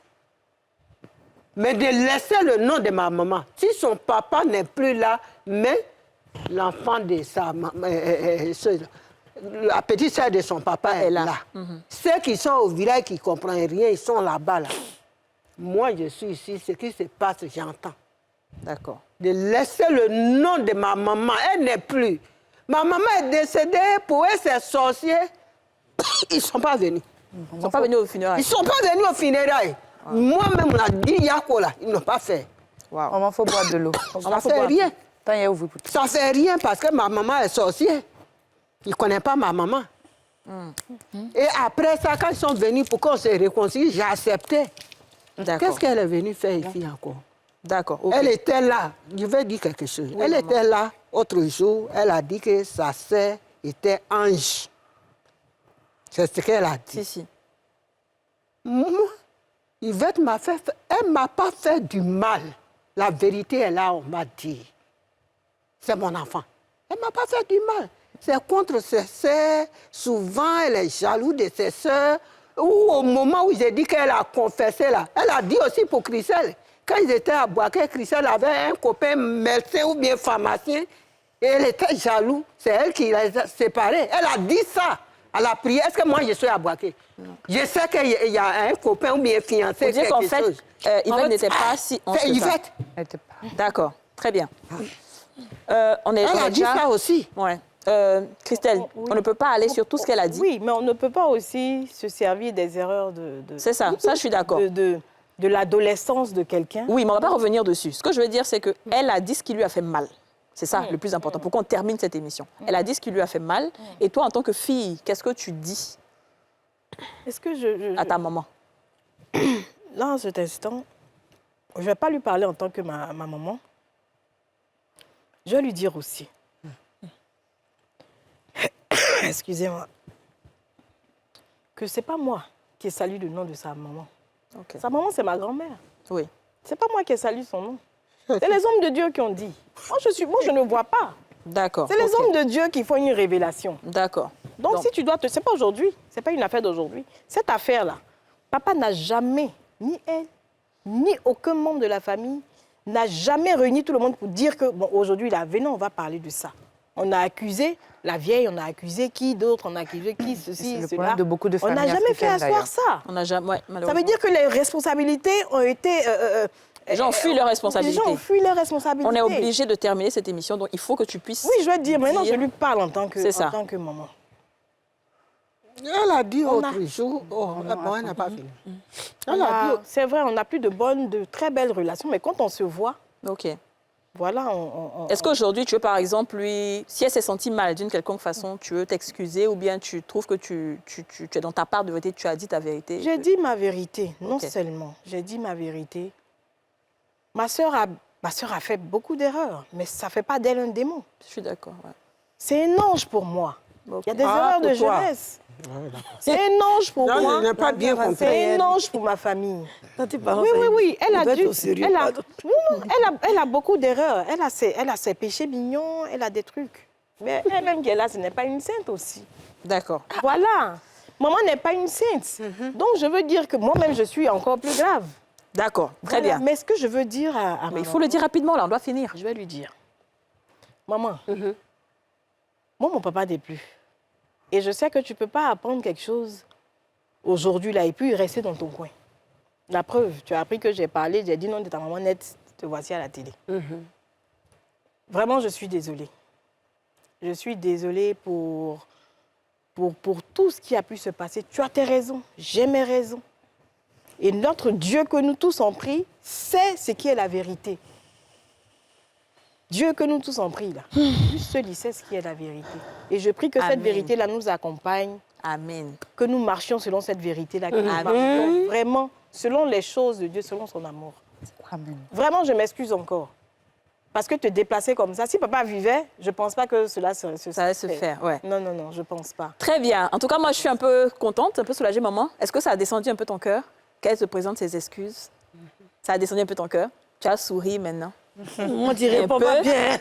S7: Mais de laisser le nom de ma maman, si son papa n'est plus là, mais l'enfant de sa maman, la petite sœur de son papa est là. Ceux qui sont au village qui ne comprennent rien, ils sont là-bas. Là. Moi, je suis ici, ce qui se passe, j'entends.
S1: D'accord.
S7: De laisser le nom de ma maman, elle n'est plus. Ma maman est décédée, pour eux, ces sorciers, ils ne sont pas venus.
S1: Ils ne sont pas venus au funérailles.
S7: Ils ne sont pas venus au funérailles. Moi-même, on a dit Yako là, ils n'ont pas fait.
S1: Wow.
S6: Maman, il faut boire de l'eau.
S7: Ça ne fait rien.
S6: Ça
S7: ne fait rien parce que ma maman est sorcière. Ils ne connaissent pas ma maman. Et après ça, quand ils sont venus pour qu'on se réconcilie, j'ai accepté. Qu'est-ce qu'elle est venue faire ici encore?
S1: D'accord.
S7: Elle était là. Je vais dire quelque chose. Oui, elle était là autre jour. Elle a dit que sa sœur était ange. C'est ce qu'elle a dit.
S1: Si.
S7: Moi, Yvette m'a fait... Elle ne m'a pas fait du mal. La vérité est là, on m'a dit. C'est mon enfant. Elle ne m'a pas fait du mal. C'est contre ses sœurs. Souvent, elle est jalouse de ses sœurs. Ou au moment où j'ai dit qu'elle a confessé, là, elle a dit aussi pour Christelle. Quand ils étaient à Boaké, Christelle avait un copain médecin ou bien pharmacien. Et elle était jalouse. C'est elle qui les a séparés. Elle a dit ça. Elle a prié. Est-ce que moi, je suis à Boaké? Je sais qu'il y a un copain ou bien fiancé.
S1: Vous dire qu'en fait, Yvette n'était pas si...
S7: C'est Yvette.
S1: D'accord. Très bien.
S7: Elle a dit ça aussi.
S1: Ouais. Christelle, on ne peut pas aller sur tout ce qu'elle a dit.
S8: Oui, mais on ne peut pas aussi se servir des erreurs de
S1: c'est ça, je suis d'accord.
S8: De l'adolescence de quelqu'un.
S1: Oui, mais on ne va pas revenir dessus. Ce que je veux dire, c'est qu'elle a dit ce qui lui a fait mal. C'est ça le plus important, pour qu'on termine cette émission. Elle a dit ce qui lui a fait mal. Et toi, en tant que fille, qu'est-ce que tu dis à ta maman?
S8: Là, en cet instant, je ne vais pas lui parler en tant que ma maman. Je vais lui dire aussi. Excusez-moi. Que ce n'est pas moi qui ai salué le nom de sa maman.
S1: Okay.
S8: Sa maman, c'est ma grand-mère.
S1: Oui.
S8: Ce n'est pas moi qui ai salué son nom. C'est les hommes de Dieu qui ont dit. Moi, je ne vois pas.
S1: D'accord.
S8: C'est les hommes de Dieu qui font une révélation.
S1: D'accord.
S8: Donc, si tu dois te... Ce n'est pas aujourd'hui. Ce n'est pas une affaire d'aujourd'hui. Cette affaire-là, papa n'a jamais, ni elle, ni aucun membre de la famille, n'a jamais réuni tout le monde pour dire que, bon, aujourd'hui, là, venez, on va parler de ça. On a accusé la vieille, on a accusé qui d'autre, on a accusé qui, ceci,
S6: le
S8: cela.
S6: problème de beaucoup de familles
S8: on n'a jamais fait asseoir ça.
S1: On n'a jamais, ouais,
S8: ça veut dire que les responsabilités ont été...
S1: les gens ont fui leurs responsabilités.
S8: Les gens ont fui leurs responsabilités.
S1: On est obligé de terminer cette émission, donc il faut que tu puisses...
S8: Oui, je vais te dire, maintenant je lui parle en tant que maman.
S7: Elle a dit autre jour, elle n'a pas fini.
S8: C'est vrai, on n'a plus de très belles relations, mais quand on se voit...
S1: Ok.
S8: Voilà,
S1: Est-ce qu'aujourd'hui, tu veux, par exemple, si elle s'est sentie mal d'une quelconque façon, tu veux t'excuser ou bien tu trouves que tu es dans ta part de vérité, tu as dit ta vérité?
S8: J'ai dit ma vérité, non seulement. J'ai dit ma vérité. Ma sœur a fait beaucoup d'erreurs, mais ça ne fait pas d'elle un démon.
S1: Je suis d'accord. Ouais.
S8: C'est un ange pour moi. Okay. Il y a des erreurs de jeunesse. C'est un ange pour moi.
S7: Je n'ai pas bien compris.
S8: C'est un ange pour ma famille. Oui. Elle a beaucoup d'erreurs. Elle a ses péchés mignons, elle a des trucs. Mais elle-même qui est là, ce n'est pas une sainte aussi.
S1: D'accord.
S8: Voilà. Maman n'est pas une sainte. Donc, je veux dire que moi-même, je suis encore plus grave.
S1: D'accord, très bien.
S8: Mais ce que je veux dire à
S1: maman... Il faut le dire rapidement, là, on doit finir.
S8: Je vais lui dire. Maman, moi, mon papa n'est plus. Et je sais que tu ne peux pas apprendre quelque chose aujourd'hui, là, et puis rester dans ton coin. La preuve, tu as appris que j'ai parlé, j'ai dit non de ta maman nette, te voici à la télé. Vraiment, je suis désolée. Je suis désolée pour tout ce qui a pu se passer. Tu as tes raisons, j'ai mes raisons. Et notre Dieu que nous tous en prie, c'est ce qui est la vérité. Dieu que nous tous en prie, là. Lui seul, il sait ce qui est la vérité. Et je prie que cette vérité-là nous accompagne.
S1: Amen.
S8: Que nous marchions selon cette vérité-là. Que nous marchions vraiment selon les choses de Dieu, selon son amour.
S6: Amen.
S8: Vraiment, je m'excuse encore. Parce que te déplacer comme ça, si papa vivait, je ne pense pas que cela
S1: Ça allait se faire, ouais.
S8: Non, non, non, je ne pense pas.
S1: Très bien. En tout cas, moi, je suis un peu contente, un peu soulagée, maman. Est-ce que ça a descendu un peu ton cœur qu'elle te présente ses excuses? Ça a descendu un peu ton cœur? Tu as souri maintenant?
S5: Maman, tu réponds pas bien.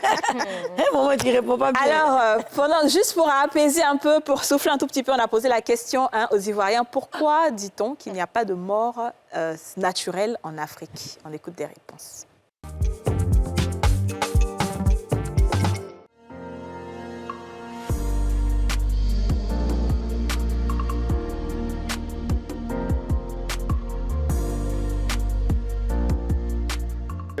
S5: Maman, tu réponds pas bien.
S1: Alors, juste pour apaiser un peu, pour souffler un tout petit peu, on a posé la question aux Ivoiriens. Pourquoi dit-on qu'il n'y a pas de mort naturelle en Afrique? On écoute des réponses.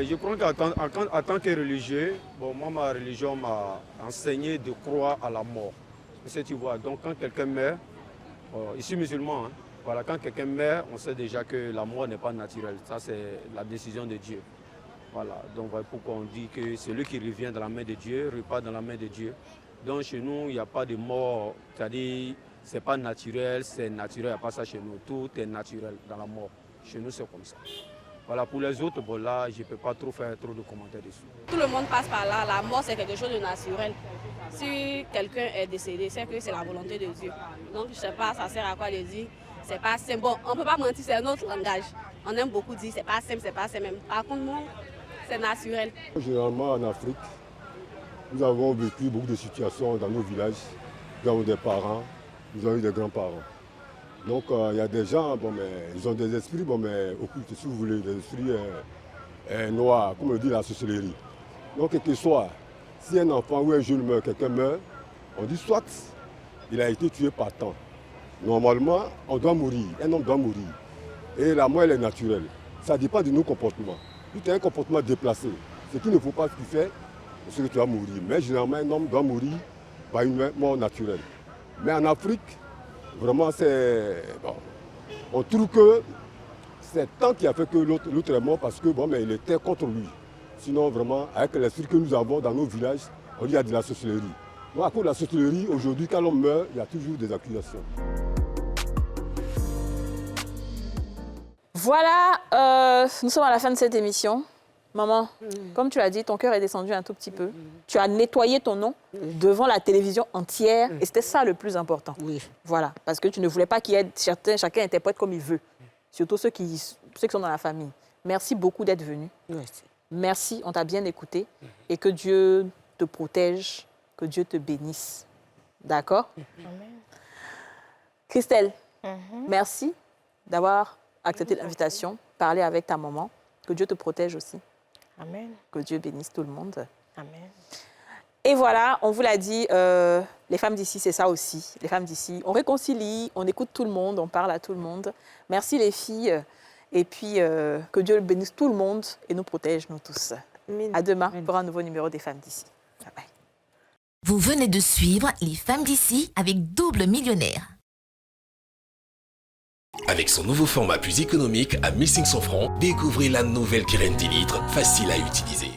S9: Je crois qu'en tant que religieux, bon, moi, ma religion m'a enseigné de croire à la mort. C'est, tu vois, donc quand quelqu'un meurt, ici musulman, hein, voilà, quand quelqu'un meurt, on sait déjà que la mort n'est pas naturelle. Ça, c'est la décision de Dieu. Voilà, donc voilà pourquoi on dit que celui qui revient dans la main de Dieu repart dans la main de Dieu. Donc chez nous, il n'y a pas de mort, c'est-à-dire c'est pas naturel, c'est naturel, il n'y a pas ça chez nous. Tout est naturel dans la mort. Chez nous, c'est comme ça. Voilà, pour les autres, bon, là, je ne peux pas trop faire trop de commentaires dessus.
S10: Tout le monde passe par là. La mort, c'est quelque chose de naturel. Si quelqu'un est décédé, c'est que c'est la volonté de Dieu. Donc, je ne sais pas, ça sert à quoi de dire. C'est pas simple. Bon, on ne peut pas mentir, c'est un autre langage. On aime beaucoup dire, c'est pas simple, c'est pas simple. Par contre, moi, c'est naturel.
S11: Généralement, en Afrique, nous avons vécu beaucoup de situations dans nos villages. Nous avons des parents, nous avons eu des grands-parents. Donc il y a des gens, bon, mais, ils ont des esprits bon, mais, occultes, si vous voulez, des esprits noirs, comme on dit la sorcellerie. Donc quel que soit, si un enfant ou un jeune meurt, quelqu'un meurt, on dit soit il a été tué par temps. Normalement, on doit mourir, un homme doit mourir. Et la mort, elle est naturelle. Ça dépend de nos comportements. Si tu as un comportement déplacé, ce qu'il ne faut pas faire, c'est que tu vas mourir. Mais généralement, un homme doit mourir par une mort naturelle. Mais en Afrique, vraiment, c'est. Bon, on trouve que c'est tant qui a fait que l'autre est mort parce que bon, mais il était contre lui. Sinon, vraiment, avec l'esprit que nous avons dans nos villages, on dit qu'il y a de la sorcellerie. Donc, à cause de la sorcellerie, aujourd'hui, quand l'homme meurt, il y a toujours des accusations.
S1: Voilà, nous sommes à la fin de cette émission. Maman, comme tu l'as dit, ton cœur est descendu un tout petit peu. Tu as nettoyé ton nom devant la télévision entière et c'était ça le plus important.
S7: Oui.
S1: Voilà, parce que tu ne voulais pas qu'il y ait chacun interprète comme il veut, surtout ceux qui sont dans la famille. Merci beaucoup d'être venu.
S7: Merci.
S1: Merci, on t'a bien écouté et que Dieu te protège, que Dieu te bénisse. D'accord? Christelle, merci d'avoir accepté l'invitation, parler avec ta maman. Que Dieu te protège aussi.
S8: Amen.
S1: Que Dieu bénisse tout le monde.
S8: Amen.
S1: Et voilà, on vous l'a dit, les femmes d'ici, c'est ça aussi. Les femmes d'ici, on réconcilie, on écoute tout le monde, on parle à tout le monde. Merci les filles. Et puis, que Dieu bénisse tout le monde et nous protège, nous tous.
S4: Amen.
S1: À demain pour un nouveau numéro des femmes d'ici. Bye bye.
S2: Vous venez de suivre Les femmes d'ici avec Double Millionnaire.
S3: Avec son nouveau format plus économique à 1500 francs, découvrez la nouvelle Kiren 10 litres, facile à utiliser.